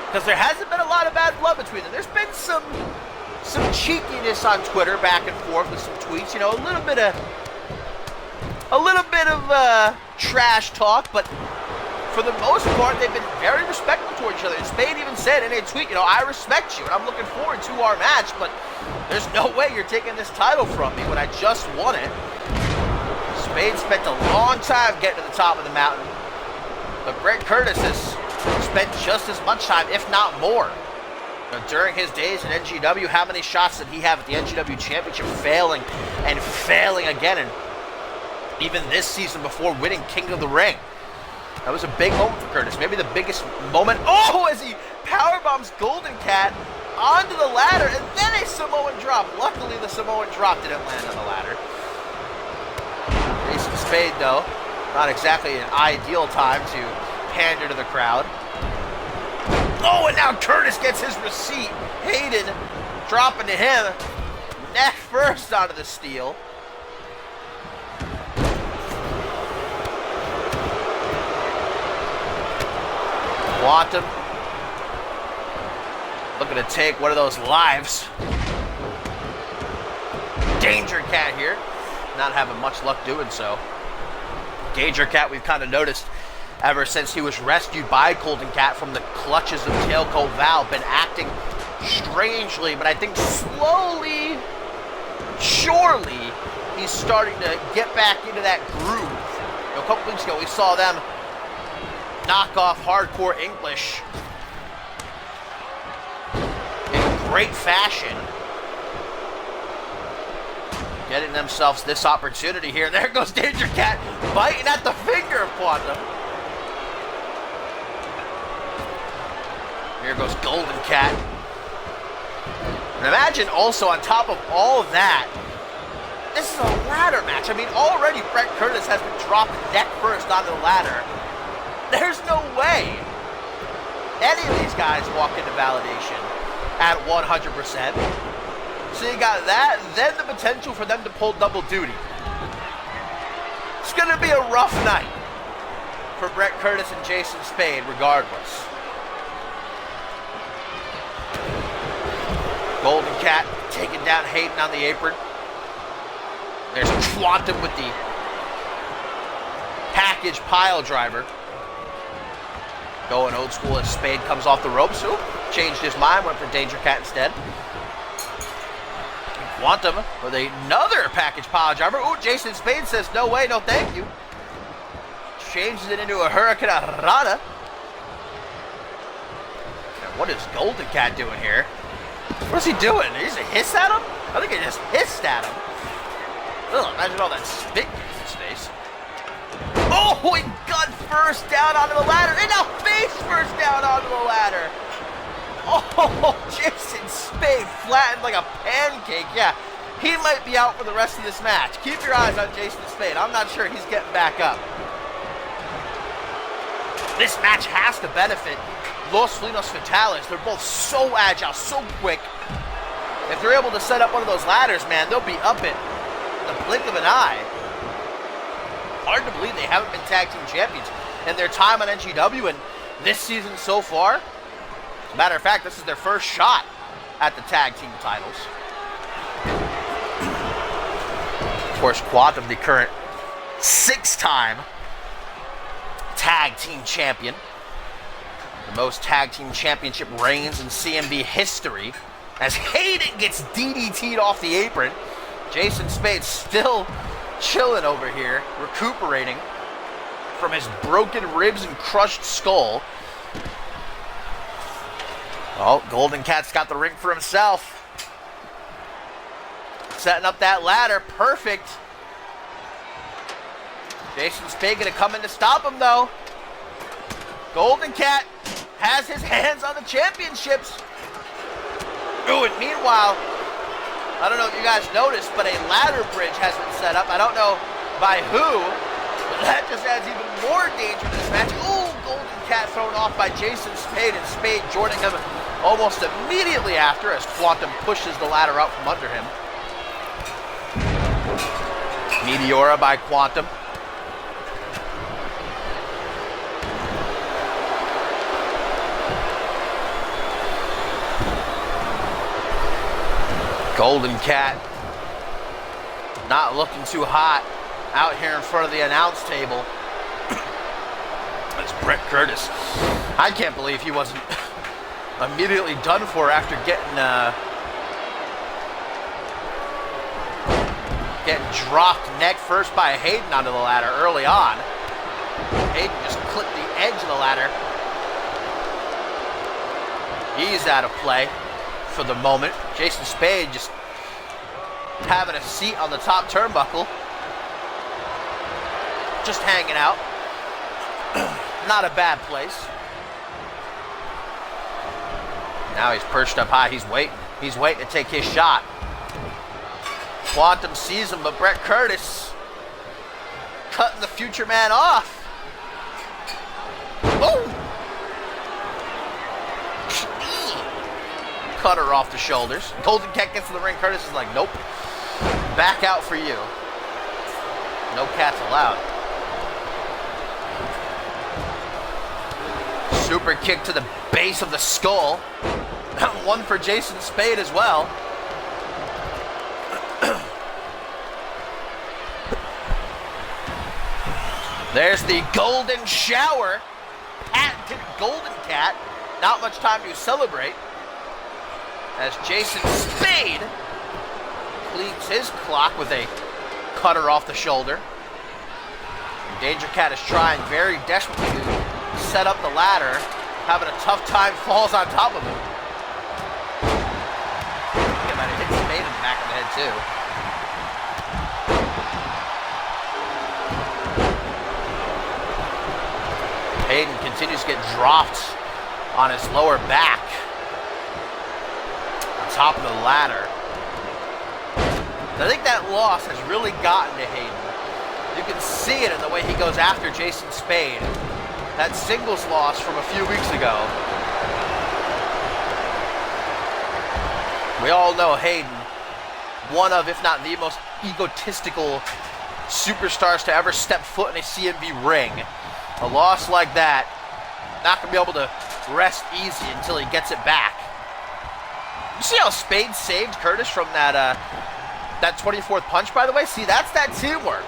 Because there hasn't been a lot of bad blood between them. There's been some cheekiness on Twitter, back and forth with some tweets. You know, a little bit of trash talk, but for the most part, they've been very respectful toward each other. And Spade even said in a tweet, you know, I respect you, and I'm looking forward to our match, but there's no way you're taking this title from me when I just won it. Spade spent a long time getting to the top of the mountain, but Brett Curtis has spent just as much time, if not more. You know, during his days in NGW, how many shots did he have at the NGW Championship, failing and failing again, and even this season before winning King of the Ring? That was a big moment for Curtis, maybe the biggest moment. Oh, as he powerbombs Golden Cat onto the ladder, and then a Samoan drop. Luckily, the Samoan drop didn't land on the ladder. Jason Spade, though, not exactly an ideal time to pander to the crowd. Oh, and now Curtis gets his receipt. Hayden dropping to him, neck first onto the steel. Quantum looking to take one of those lives. Danger Cat here, not having much luck doing so. Danger Cat, we've kind of noticed ever since he was rescued by Golden Cat from the clutches of Tailco Val, been acting strangely, but I think slowly, surely, he's starting to get back into that groove. You know, a couple weeks ago, we saw them knock off Hardcore English in great fashion, getting themselves this opportunity here. And there goes Danger Cat biting at the finger of Quantum. Here goes Golden Cat. And imagine also on top of all of that, this is a ladder match. I mean, already Brett Curtis has been dropped neck first onto the ladder. There's no way any of these guys walk into validation at 100%. So you got that, then the potential for them to pull double duty. It's going to be a rough night for Brett Curtis and Jason Spade, regardless. Golden Cat taking down Hayden on the apron. There's Quantum with the package pile driver. Going old school as Spade comes off the ropes. Ooh, changed his mind, went for Danger Cat instead. Quantum with another package pile driver. Ooh, Jason Spade says, no way, no thank you. Changes it into a Hurricane Rana. Now, what is Golden Cat doing here? What's he doing? Did he just hiss at him? I think he just hissed at him. Ugh, imagine all that spit in his face. Oh, he gun first down onto the ladder, and now face first down onto the ladder. Oh, Jason Spade flattened like a pancake. Yeah, he might be out for the rest of this match. Keep your eyes on Jason Spade. I'm not sure he's getting back up. This match has to benefit Los Felinos Fatales. They're both so agile, so quick. If they're able to set up one of those ladders, man, they'll be up it in the blink of an eye. Hard to believe they haven't been tag team champions in their time on NGW, and this season so far, as a matter of fact, this is their first shot at the tag team titles. Of course, Quantum, the current 6-time tag team champion, the most tag team championship reigns in CMV history, as Hayden gets DDT'd off the apron. Jason Spade still chilling over here, recuperating from his broken ribs and crushed skull. Oh, Golden Cat's got the ring for himself. Setting up that ladder, perfect. Jason Spade gonna come in to stop him though. Golden Cat has his hands on the championships. Ooh, and meanwhile, I don't know if you guys noticed, but a ladder bridge has been set up. I don't know by who, but that just adds even more danger to this match. Ooh, Golden Cat thrown off by Jason Spade, and Spade joining him almost immediately after as Quantum pushes the ladder out from under him. Meteora by Quantum. Golden Cat not looking too hot out here in front of the announce table. That's Brett Curtis. I can't believe he wasn't immediately done for after getting dropped neck first by Hayden onto the ladder early on. Hayden just clipped the edge of the ladder. He's out of play for the moment. Jason Spade just having a seat on the top turnbuckle. Just hanging out. Not a bad place. Now he's perched up high. He's waiting. He's waiting to take his shot. Quantum sees him, but Brett Curtis cutting the future man off. Oh! Cutter off the shoulders. Golden Cat gets to the ring. Curtis is like, nope. Back out for you. No cats allowed. Super kick to the base of the skull. One for Jason Spade as well. There's the golden shower. Patented Golden Cat. Not much time to celebrate. As Jason Spade cleans his clock with a cutter off the shoulder. Danger Cat is trying very desperately to set up the ladder. Having a tough time, falls on top of him. He might have hit Spade in the back of the head too. Hayden continues to get dropped on his lower back. On top of the ladder. I think that loss has really gotten to Hayden. You can see it in the way he goes after Jason Spade. That singles loss from a few weeks ago. We all know Hayden, one of, if not the most egotistical superstars to ever step foot in a CMV ring. A loss like that, not going to be able to rest easy until he gets it back. You see how Spade saved Curtis from that 24th punch, by the way? See, that's that teamwork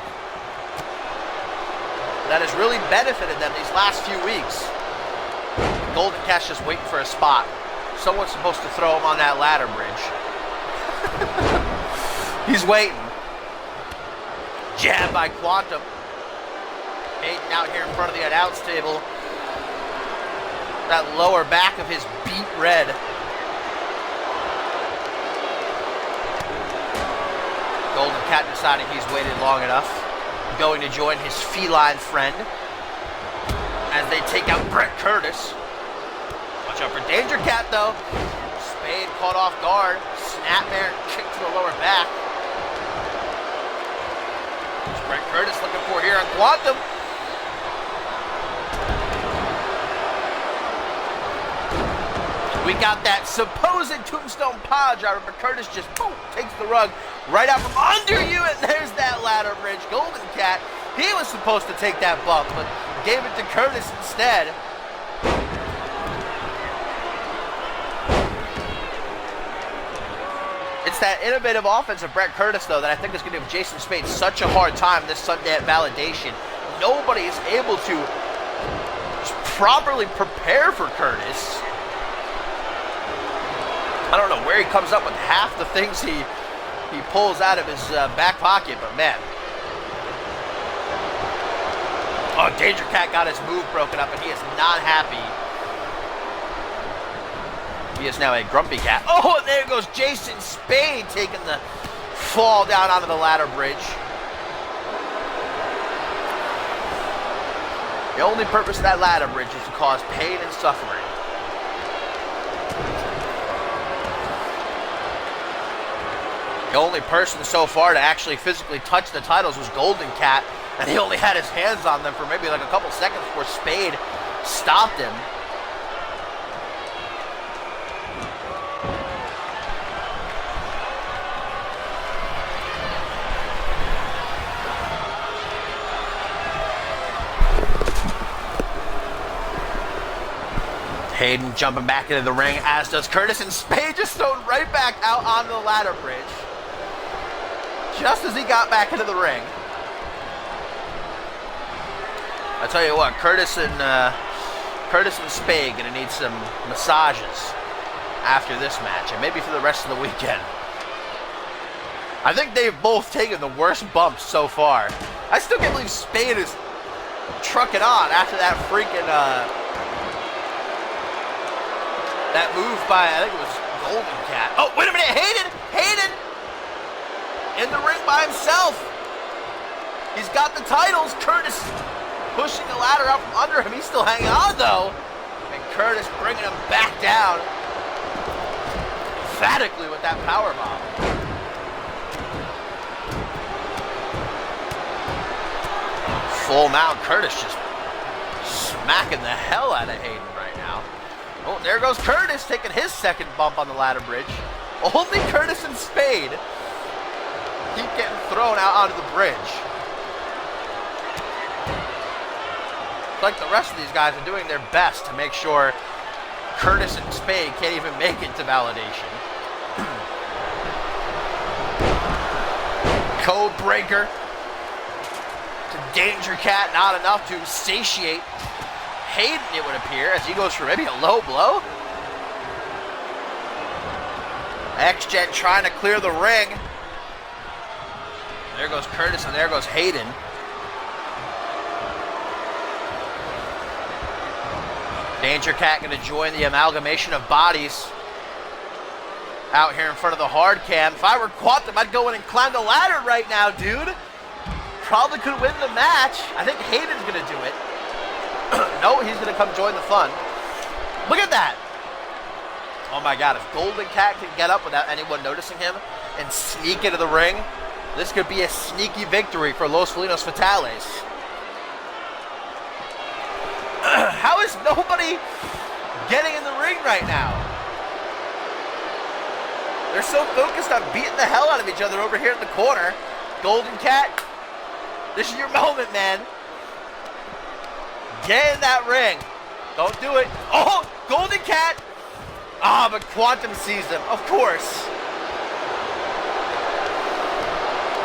that has really benefited them these last few weeks. Golden Cat's just waiting for a spot. Someone's supposed to throw him on that ladder bridge. He's waiting. Jab by Quantum. Hayden out here in front of the announce table. That lower back of his beat red. Golden Cat deciding he's waited long enough. Going to join his feline friend as they take out Brett Curtis. Watch out for Danger Cat though. Spade caught off guard. Snapmare kick to the lower back. There's Brett Curtis looking for here on Quantum. We got that supposed tombstone pile driver, but Curtis just boom, takes the rug right out from under you, and there's that ladder bridge. Golden Cat, he was supposed to take that bump, but gave it to Curtis instead. It's that innovative offense of Brett Curtis, though, that I think is going to give Jason Spade such a hard time this Sunday at Validation. Nobody is able to properly prepare for Curtis. I don't know where he comes up with half the things he pulls out of his back pocket, but man. Oh, Danger Cat got his move broken up, and he is not happy. He is now a grumpy cat. Oh, and there goes Jason Spade taking the fall down onto the ladder bridge. The only purpose of that ladder bridge is to cause pain and suffering. The only person so far to actually physically touch the titles was Golden Cat, and he only had his hands on them for maybe like a couple seconds before Spade stopped him. Hayden jumping back into the ring, as does Curtis, and Spade just thrown right back out onto the ladder bridge. Just as he got back into the ring. I tell you what, Curtis and Spade gonna need some massages after this match, and maybe for the rest of the weekend. I think they've both taken the worst bumps so far. I still can't believe Spade is trucking on after that freaking that move by, I think it was Golden Cat. Oh, wait a minute, Hayden in the ring by himself. He's got the titles. Curtis pushing the ladder out from under him. He's still hanging on though, and Curtis bringing him back down emphatically with that power bomb. Full mount. Curtis just smacking the hell out of Hayden right now. Oh, there goes Curtis taking his second bump on the ladder bridge. Only Curtis and Spade keep getting thrown out onto the bridge. It's like the rest of these guys are doing their best to make sure Curtis and Spade can't even make it to validation. Code breaker to Danger Cat, not enough to satiate Hayden, it would appear, as he goes for maybe a low blow. X-Gen trying to clear the ring. There goes Curtis and there goes Hayden. Danger Cat going to join the amalgamation of bodies out here in front of the hard cam. If I were Quantum, I'd go in and climb the ladder right now, dude. Probably could win the match. I think Hayden's going to do it. No, he's going to come join the fun. Look at that. Oh my God, if Golden Cat can get up without anyone noticing him and sneak into the ring, this could be a sneaky victory for Los Felinos Fatales. How is nobody getting in the ring right now? They're so focused on beating the hell out of each other over here in the corner. Golden Cat, this is your moment, man. Get in that ring. Don't do it. Oh, Golden Cat. Ah, but Quantum sees him, of course.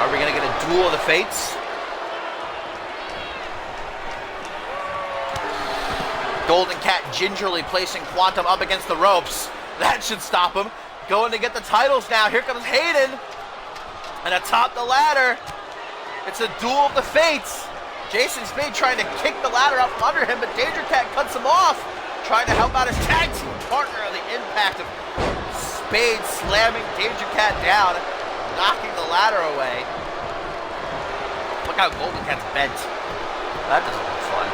Are we going to get a duel of the fates? Golden Cat gingerly placing Quantum up against the ropes. That should stop him. Going to get the titles now. Here comes Hayden. And atop the ladder, it's a duel of the fates. Jason Spade trying to kick the ladder out from under him, but Danger Cat cuts him off. Trying to help out his tag team partner on the impact of Spade slamming Danger Cat down, knocking the ladder away. Look how Golden Cat's bent. That doesn't look fun.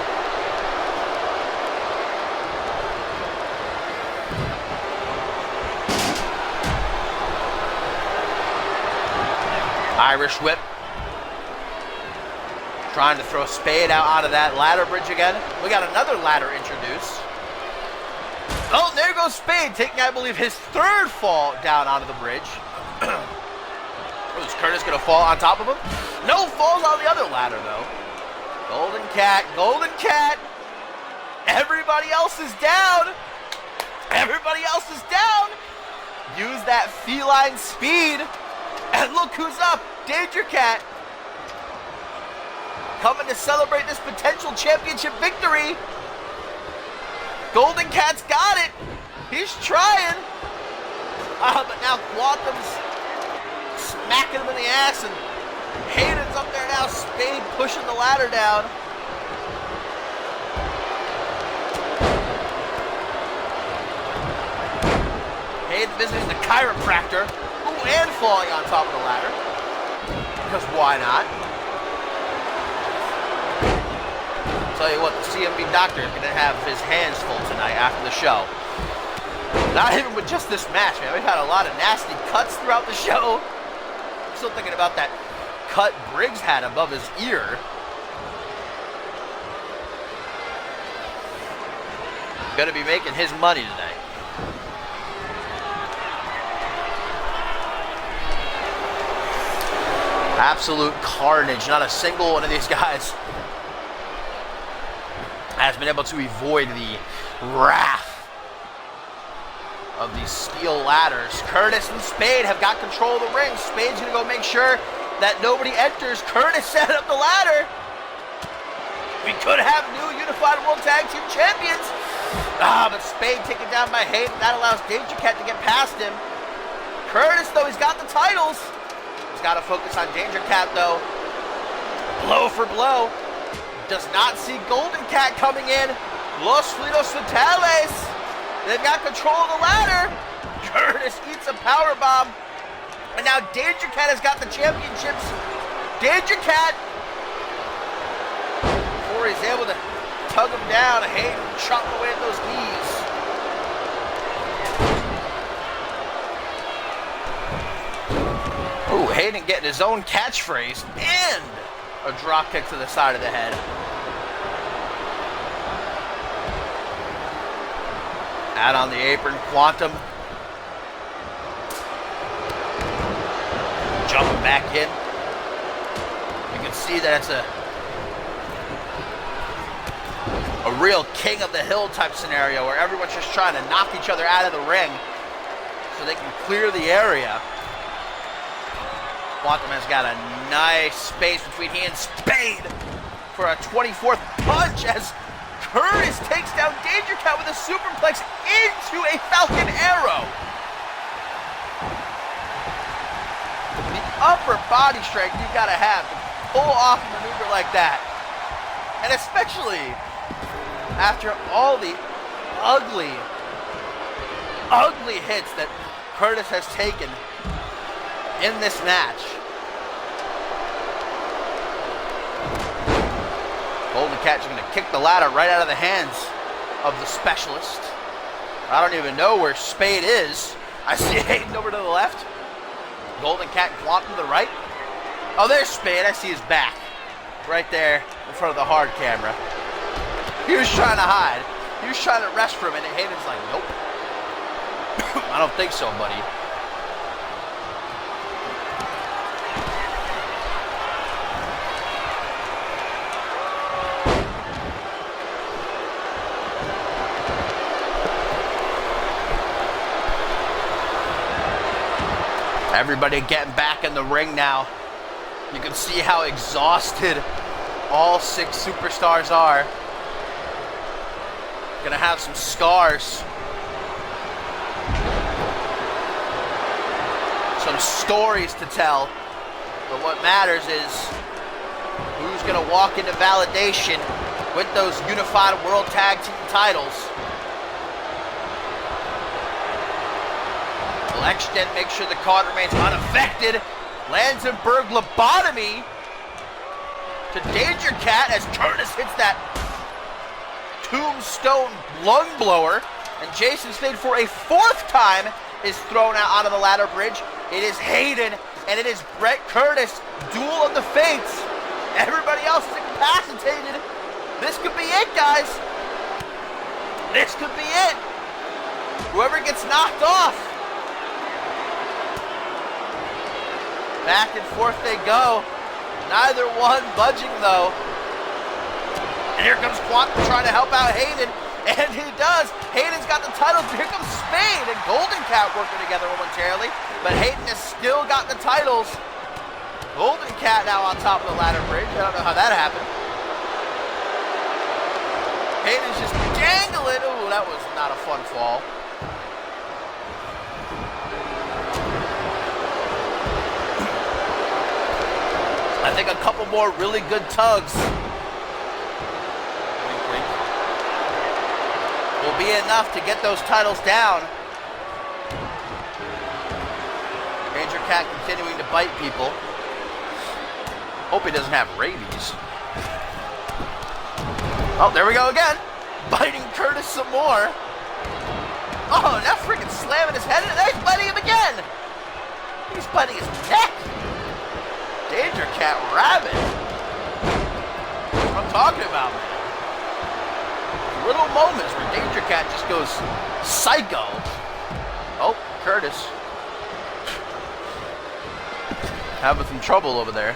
Irish whip. Trying to throw Spade out onto that ladder bridge again. We got another ladder introduced. Oh, there goes Spade, taking, I believe, his third fall down onto the bridge. Is Curtis going to fall on top of him? No, falls on the other ladder, though. Golden Cat, Golden Cat. Everybody else is down. Everybody else is down. Use that feline speed. And look who's up. Danger Cat. Coming to celebrate this potential championship victory. Golden Cat's got it. He's trying. But now Quantum's smacking him in the ass, and Hayden's up there now. Spade pushing the ladder down. Hayden visiting the chiropractor. Ooh, and falling on top of the ladder. Because why not? Tell you what, the CMV doctor is going to have his hands full tonight after the show. Not even with just this match, man. We've had a lot of nasty cuts throughout the show. I'm still thinking about that cut Briggs had above his ear. Going to be making his money today. Absolute carnage. Not a single one of these guys has been able to avoid the wrath of these steel ladders. Curtis and Spade have got control of the ring. Spade's going to go make sure that nobody enters. Curtis set up the ladder. We could have new Unified World Tag Team Champions. But Spade taken down by Hayden. That allows Danger Cat to get past him. Curtis, though, he's got the titles. He's got to focus on Danger Cat, though. Blow for blow. Does not see Golden Cat coming in. Los Flitos Fatales. They've got control of the ladder. Curtis eats a powerbomb. And now Danger Cat has got the championships. Danger Cat, before he's able to tug him down, Hayden chopping away at those knees. Ooh, Hayden getting his own catchphrase and a drop kick to the side of the head. Out on the apron, Quantum. Jumping back in. You can see that it's a real king of the hill type scenario where everyone's just trying to knock each other out of the ring so they can clear the area. Quantum has got a nice space between he and Spade for a 24th punch as Curtis takes down Danger Cat with a superplex into a Falcon Arrow. The upper body strength you gotta have to pull off a maneuver like that. And especially after all the ugly hits that Curtis has taken in this match. Golden Cat's going to kick the ladder right out of the hands of the specialist. I don't even know where Spade is. I see Hayden over to the left. Golden Cat and Quantum to the right. Oh, there's Spade. I see his back. Right there in front of the hard camera. He was trying to hide. He was trying to rest for a minute. Hayden's like, nope. I don't think so, buddy. Everybody getting back in the ring now. You can see how exhausted all 6 superstars are. Gonna have some scars. Some stories to tell. But what matters is who's gonna walk into validation with those Unified World Tag Team titles. Extend, make sure the card remains unaffected. Lansenberg lobotomy to Danger Cat as Curtis hits that tombstone lung blower. And Jason Spade for a 4th time is thrown out onto the ladder bridge. It is Hayden and it is Brett Curtis. Duel of the Fates. Everybody else is incapacitated. This could be it, guys. This could be it. Whoever gets knocked off. Back and forth they go. Neither one budging, though. And here comes Quantum trying to help out Hayden. And he does. Hayden's got the titles. Here comes Spade and Golden Cat working together momentarily. But Hayden has still got the titles. Golden Cat now on top of the ladder bridge. I don't know how that happened. Hayden's just dangling. Ooh, that was not a fun fall. I think a couple more really good tugs will be enough to get those titles down. Danger Cat continuing to bite people. Hope he doesn't have rabies. Oh, there we go again. Biting Curtis some more. Oh, now freaking slamming his head in. There he's biting him again. He's biting his neck. Danger Cat rabid. That's what I'm talking about, man. Little moments where Danger Cat just goes psycho. Oh, Curtis. Having some trouble over there.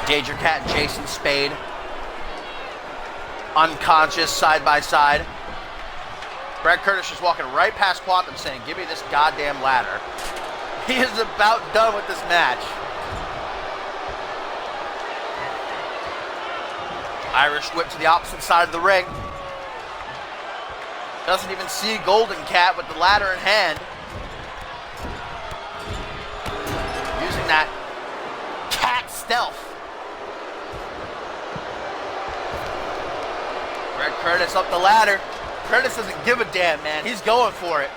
Danger Cat and Jason Spade. Unconscious side by side. Brett Curtis just walking right past Quantum saying, give me this goddamn ladder. He is about done with this match. Irish whip to the opposite side of the ring. Doesn't even see Golden Cat with the ladder in hand. Using that cat stealth. Brett Curtis up the ladder. Curtis doesn't give a damn, man. He's going for it.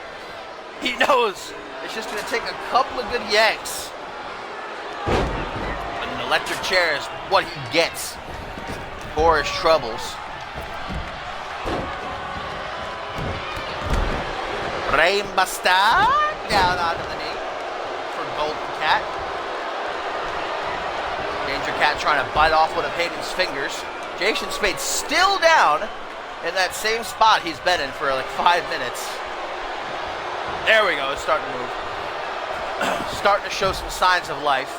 He knows it's just going to take a couple of good yanks. But an electric chair is what he gets for his troubles. Rainbow Star down onto the knee for Golden Cat. Danger Cat trying to bite off one of Hayden's fingers. Jason Spade still down in that same spot he's been in for like 5 minutes. There we go, it's starting to move. Starting to show some signs of life.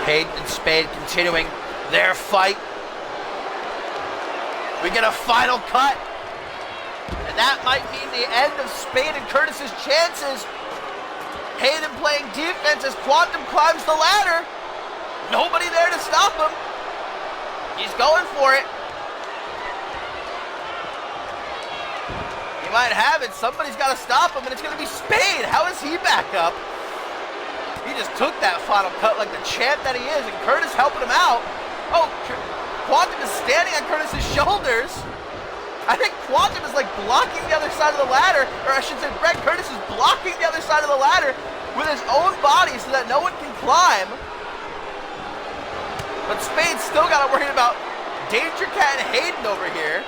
Hayden and Spade continuing their fight. We get a final cut. And that might mean the end of Spade and Curtis's chances. Hayden playing defense as Quantum climbs the ladder. Nobody there to stop him. He's going for it. He might have it. Somebody's got to stop him, and it's going to be Spade. How is he back up? He just took that final cut like the champ that he is, and Curtis helping him out. Oh, Quantum is standing on Curtis's shoulders. I think Quantum is like blocking the other side of the ladder, or I should say Brett Curtis is blocking the other side of the ladder with his own body so that no one can climb. But Spade's still got to worry about Danger Cat and Hayden over here.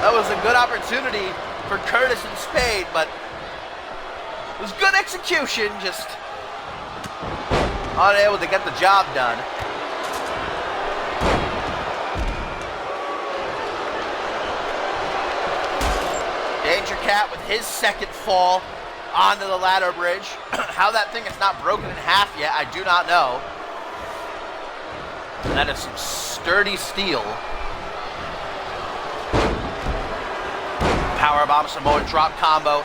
That was a good opportunity for Curtis and Spade, but it was good execution, just unable to get the job done. Danger Cat with his second fall onto the ladder bridge. How that thing is not broken in half yet, I do not know. That is some sturdy steel. Powerbomb Samoa drop combo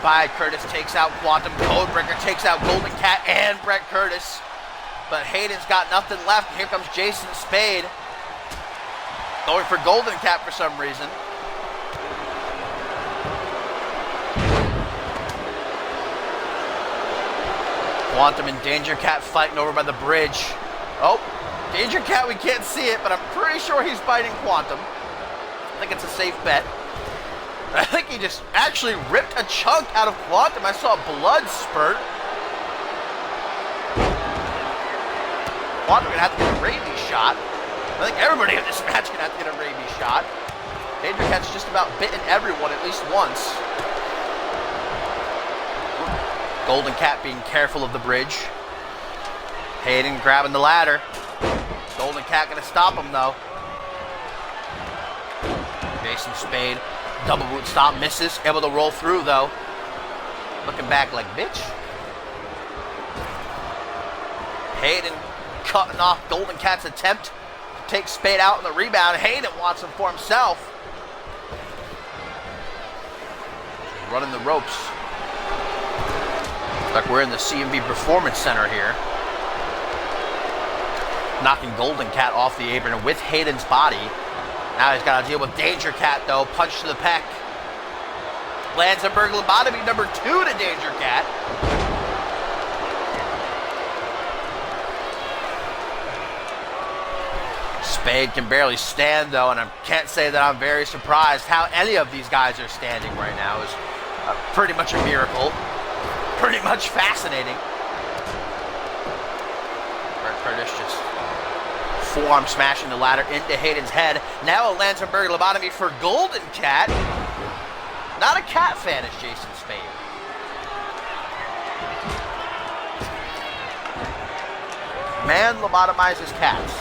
by Curtis takes out Quantum. Codebreaker takes out Golden Cat and Brett Curtis. But Hayden's got nothing left. Here comes Jason Spade. Going for Golden Cat for some reason. Quantum and Danger Cat fighting over by the bridge. Oh, Danger Cat, we can't see it, but I'm pretty sure he's fighting Quantum. I think it's a safe bet. I think he just actually ripped a chunk out of Quantum. I saw blood spurt. Quantum gonna have to get a rabies shot. I think everybody in this match gonna have to get a rabies shot. Danger Cat's just about bitten everyone at least once. Golden Cat being careful of the bridge. Hayden grabbing the ladder. Golden Cat gonna stop him though. Jason Spade, double boot stomp, misses. Able to roll through though. Looking back like, bitch. Hayden cutting off Golden Cat's attempt to take Spade out in the rebound. Hayden wants him for himself. Running the ropes. Like we're in the CMV Performance Center here. Knocking Golden Cat off the apron with Hayden's body. Now he's got to deal with Danger Cat though. Punch to the pec. Lands a burglar lobotomy number 2 to Danger Cat. Spade can barely stand though, and I can't say that I'm very surprised how any of these guys are standing right now. Is pretty much a miracle. Pretty much fascinating. Brett Curtis just forearm smashing the ladder into Hayden's head. Now a Lanzenberg lobotomy for Golden Cat. Not a cat fan is Jason Spade. Man lobotomizes cats.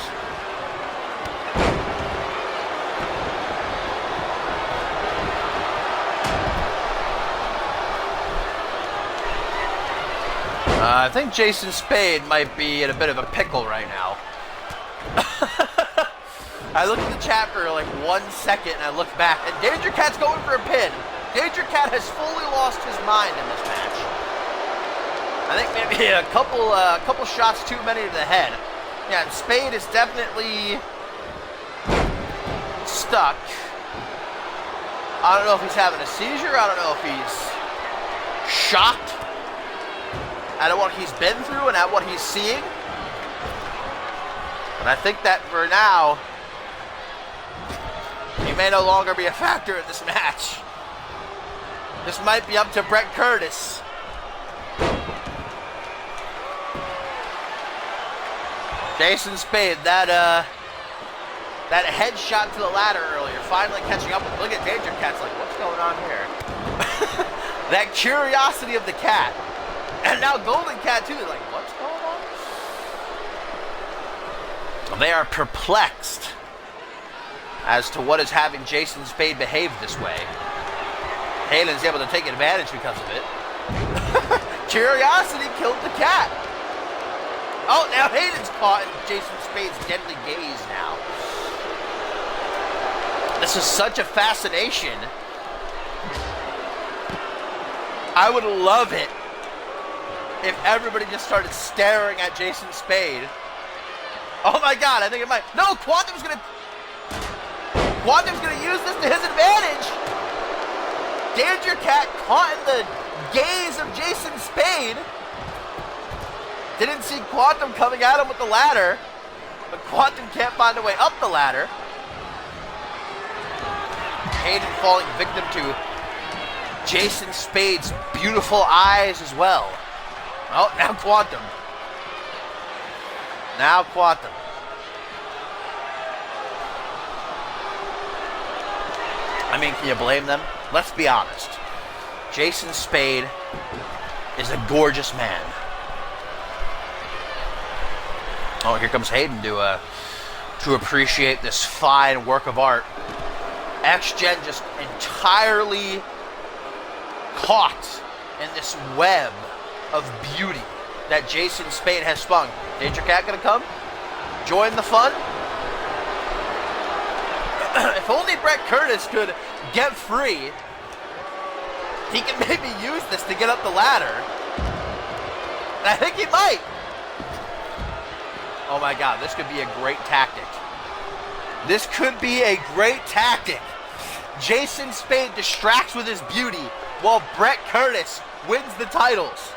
I think Jason Spade might be in a bit of a pickle right now. I looked at the chat for like 1 second and I looked back, and Danger Cat's going for a pin. Danger Cat has fully lost his mind in this match. I think maybe a couple shots too many to the head. Yeah, and Spade is definitely stuck. I don't know if he's having a seizure. I don't know if he's shocked at what he's been through and at what he's seeing. But I think that for now, he may no longer be a factor in this match. This might be up to Brett Curtis. Jason Spade, that headshot to the ladder earlier, finally catching up with him. Look at Danger Cat's like, what's going on here? That curiosity of the cat. And now Golden Cat too, they're like, what's going on? They are perplexed as to what is having Jason Spade behave this way. Hayden's able to take advantage because of it. Curiosity killed the cat. Oh, now Hayden's caught in Jason Spade's deadly gaze now. This is such a fascination. I would love it if everybody just started staring at Jason Spade. Oh my God, I think it might. No, Quantum's gonna use this to his advantage. Danger Cat caught in the gaze of Jason Spade. Didn't see Quantum coming at him with the ladder, but Quantum can't find a way up the ladder. Hayden falling victim to Jason Spade's beautiful eyes as well. Oh, now Quantum. Now Quantum. I mean, can you blame them? Let's be honest. Jason Spade is a gorgeous man. Oh, here comes Hayden to appreciate this fine work of art. X-Gen just entirely caught in this web of beauty that Jason Spade has spun. Danger Cat gonna come? Join the fun? If only Brett Curtis could get free, he can maybe use this to get up the ladder. And I think he might. Oh my God, this could be a great tactic. This could be a great tactic. Jason Spade distracts with his beauty while Brett Curtis wins the titles.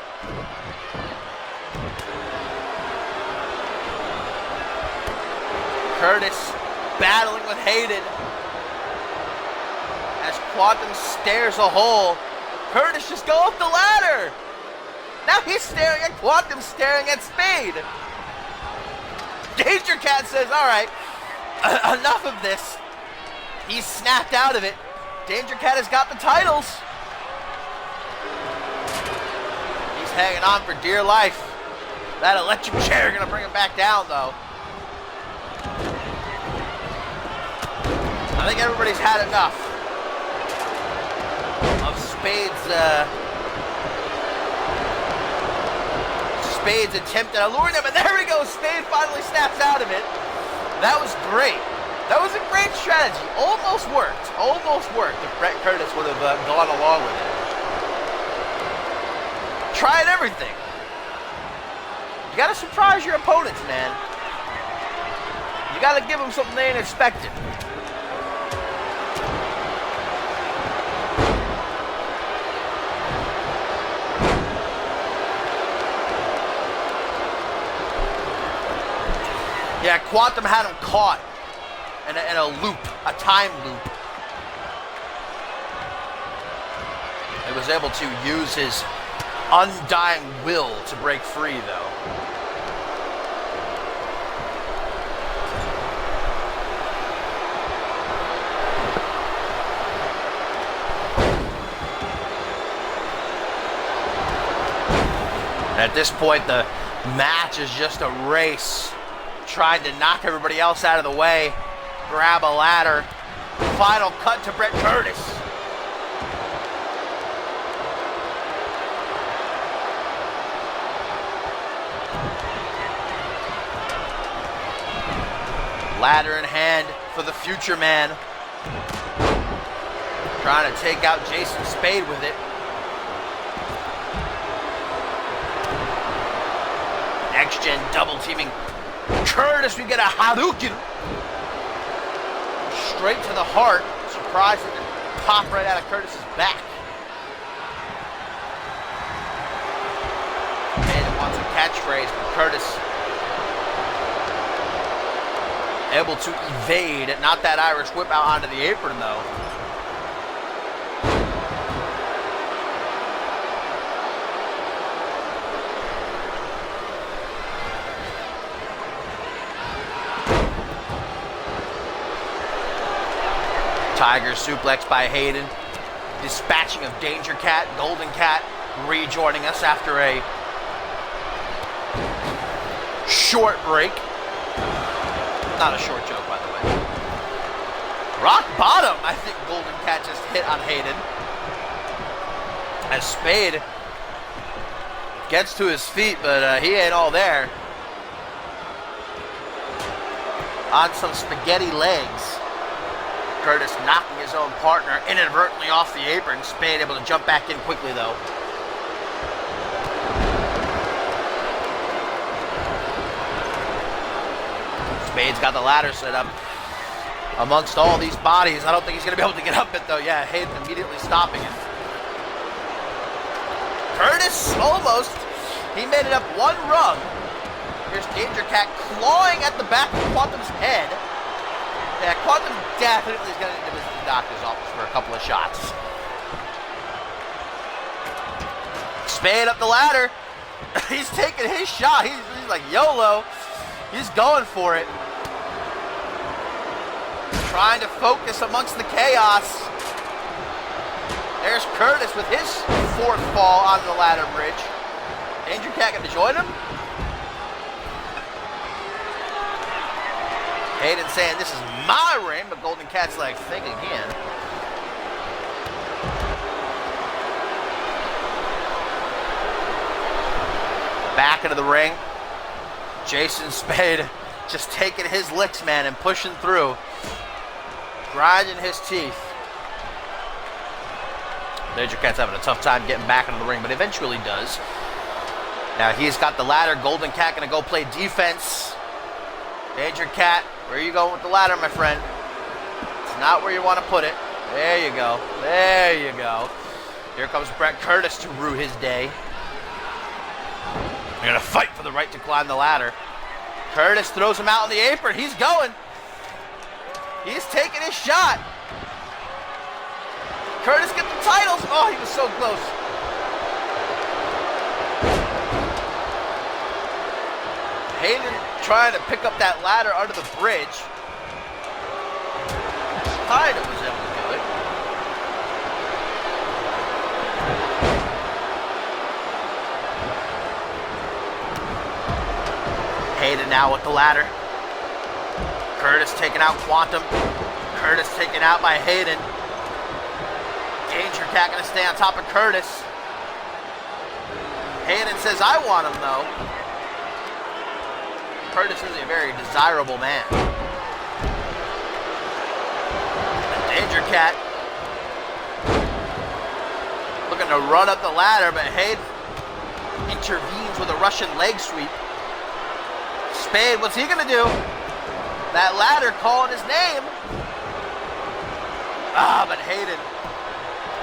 Curtis battling with Hayden as Quantum stares a hole. Curtis, just go up the ladder. Now he's staring at Quantum, staring at Spade. Danger Cat says, all right, enough of this. He's snapped out of it. Danger Cat has got the titles. He's hanging on for dear life. That electric chair gonna bring him back down, though. I think everybody's had enough of Spade's attempt at alluring him, and there we go. Spade finally snaps out of it. That was great. That was a great strategy. Almost worked. Almost worked if Brett Curtis would have gone along with it. Tried everything. You gotta surprise your opponents, man. You gotta give them something they ain't expected. Yeah, Quantum had him caught in a loop, a time loop. He was able to use his undying will to break free, though. At this point, the match is just a race, trying to knock everybody else out of the way, grab a ladder. Final cut to Brett Curtis. Ladder in hand for the future man. Trying to take out Jason Spade with it. Next gen double teaming Curtis. We get a Hadouken. Straight to the heart. Surprising to pop right out of Curtis's back. And wants a catchphrase, but Curtis able to evade. Not that Irish whip out onto the apron though. Tiger suplex by Hayden. Dispatching of Danger Cat. Golden Cat rejoining us after a short break. Not a short joke, by the way. Rock bottom, I think Golden Cat just hit on Hayden. As Spade gets to his feet, but he ain't all there. On some spaghetti legs. Curtis knocking his own partner inadvertently off the apron. Spade able to jump back in quickly, though. Spade's got the ladder set up amongst all these bodies. I don't think he's going to be able to get up it, though. Yeah, Hayden immediately stopping it. Curtis almost. He made it up one rung. Here's Danger Cat clawing at the back of Quantum's head. Yeah, Quantum definitely is going to need to visit the doctor's office for a couple of shots. Spade up the ladder. He's taking his shot. He's like YOLO. He's going for it. Trying to focus amongst the chaos. There's Curtis with his fourth fall on the ladder bridge. Danger Cat going to join him? Hayden saying this is my ring, but Golden Cat's like, think again. Back into the ring. Jason Spade just taking his licks, man, and pushing through. Grinding his teeth. Danger Cat's having a tough time getting back into the ring, but eventually does. Now he's got the ladder. Golden Cat gonna go play defense. Danger Cat, where are you going with the ladder, my friend? It's not where you want to put it. There you go. There you go. Here comes Brett Curtis to rue his day. They're going to fight for the right to climb the ladder. Curtis throws him out on the apron. He's going. He's taking his shot. Curtis gets the titles. Oh, he was so close. Hayden trying to pick up that ladder under the bridge. Kind of was able to do it. Hayden now with the ladder. Curtis taking out Quantum. Curtis taken out by Hayden. Danger Cat gonna stay on top of Curtis. Hayden says, I want him though. Curtis is a very desirable man. And Danger Cat looking to run up the ladder, but Hayden intervenes with a Russian leg sweep. Spade, what's he gonna do? That ladder calling his name. Ah, but Hayden,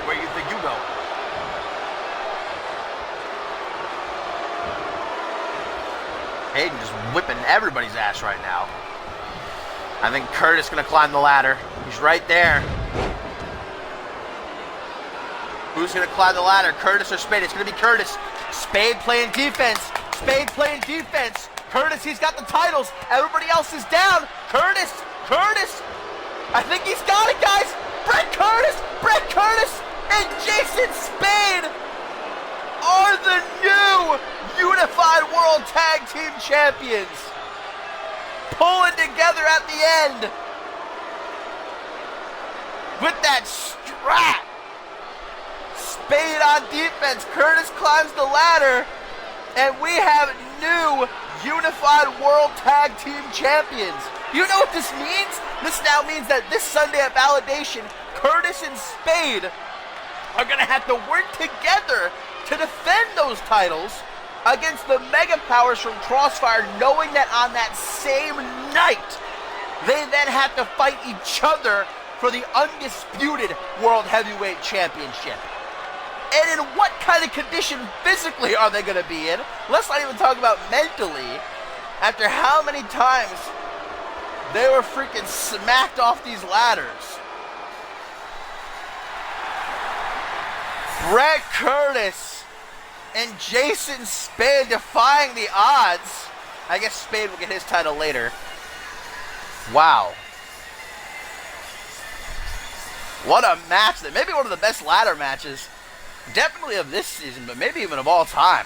where you think you go? Hayden just whipping everybody's ass right now. I think Curtis gonna climb the ladder. He's right there. Who's gonna climb the ladder? Curtis or Spade? It's gonna be Curtis. Spade playing defense. Spade playing defense. Curtis, he's got the titles. Everybody else is down. Curtis. I think he's got it, guys. Brett Curtis, and Jason Spade are the new Unified World Tag Team Champions. Pulling together at the end. With that strap. Spade on defense. Curtis climbs the ladder. And we have new Unified World Tag Team Champions. You know what this means? This now means that this Sunday at Validation, Curtis and Spade are going to have to work together to defend those titles against the Mega Powers from Crossfire, knowing that on that same night, they then have to fight each other for the undisputed World Heavyweight Championship. And in what kind of condition physically are they going to be in? Let's not even talk about mentally, after how many times they were freaking smacked off these ladders. Brett Curtis and Jason Spade defying the odds. I guess Spade will get his title later. Wow. What a match. Maybe one of the best ladder matches. Definitely of this season, but maybe even of all time.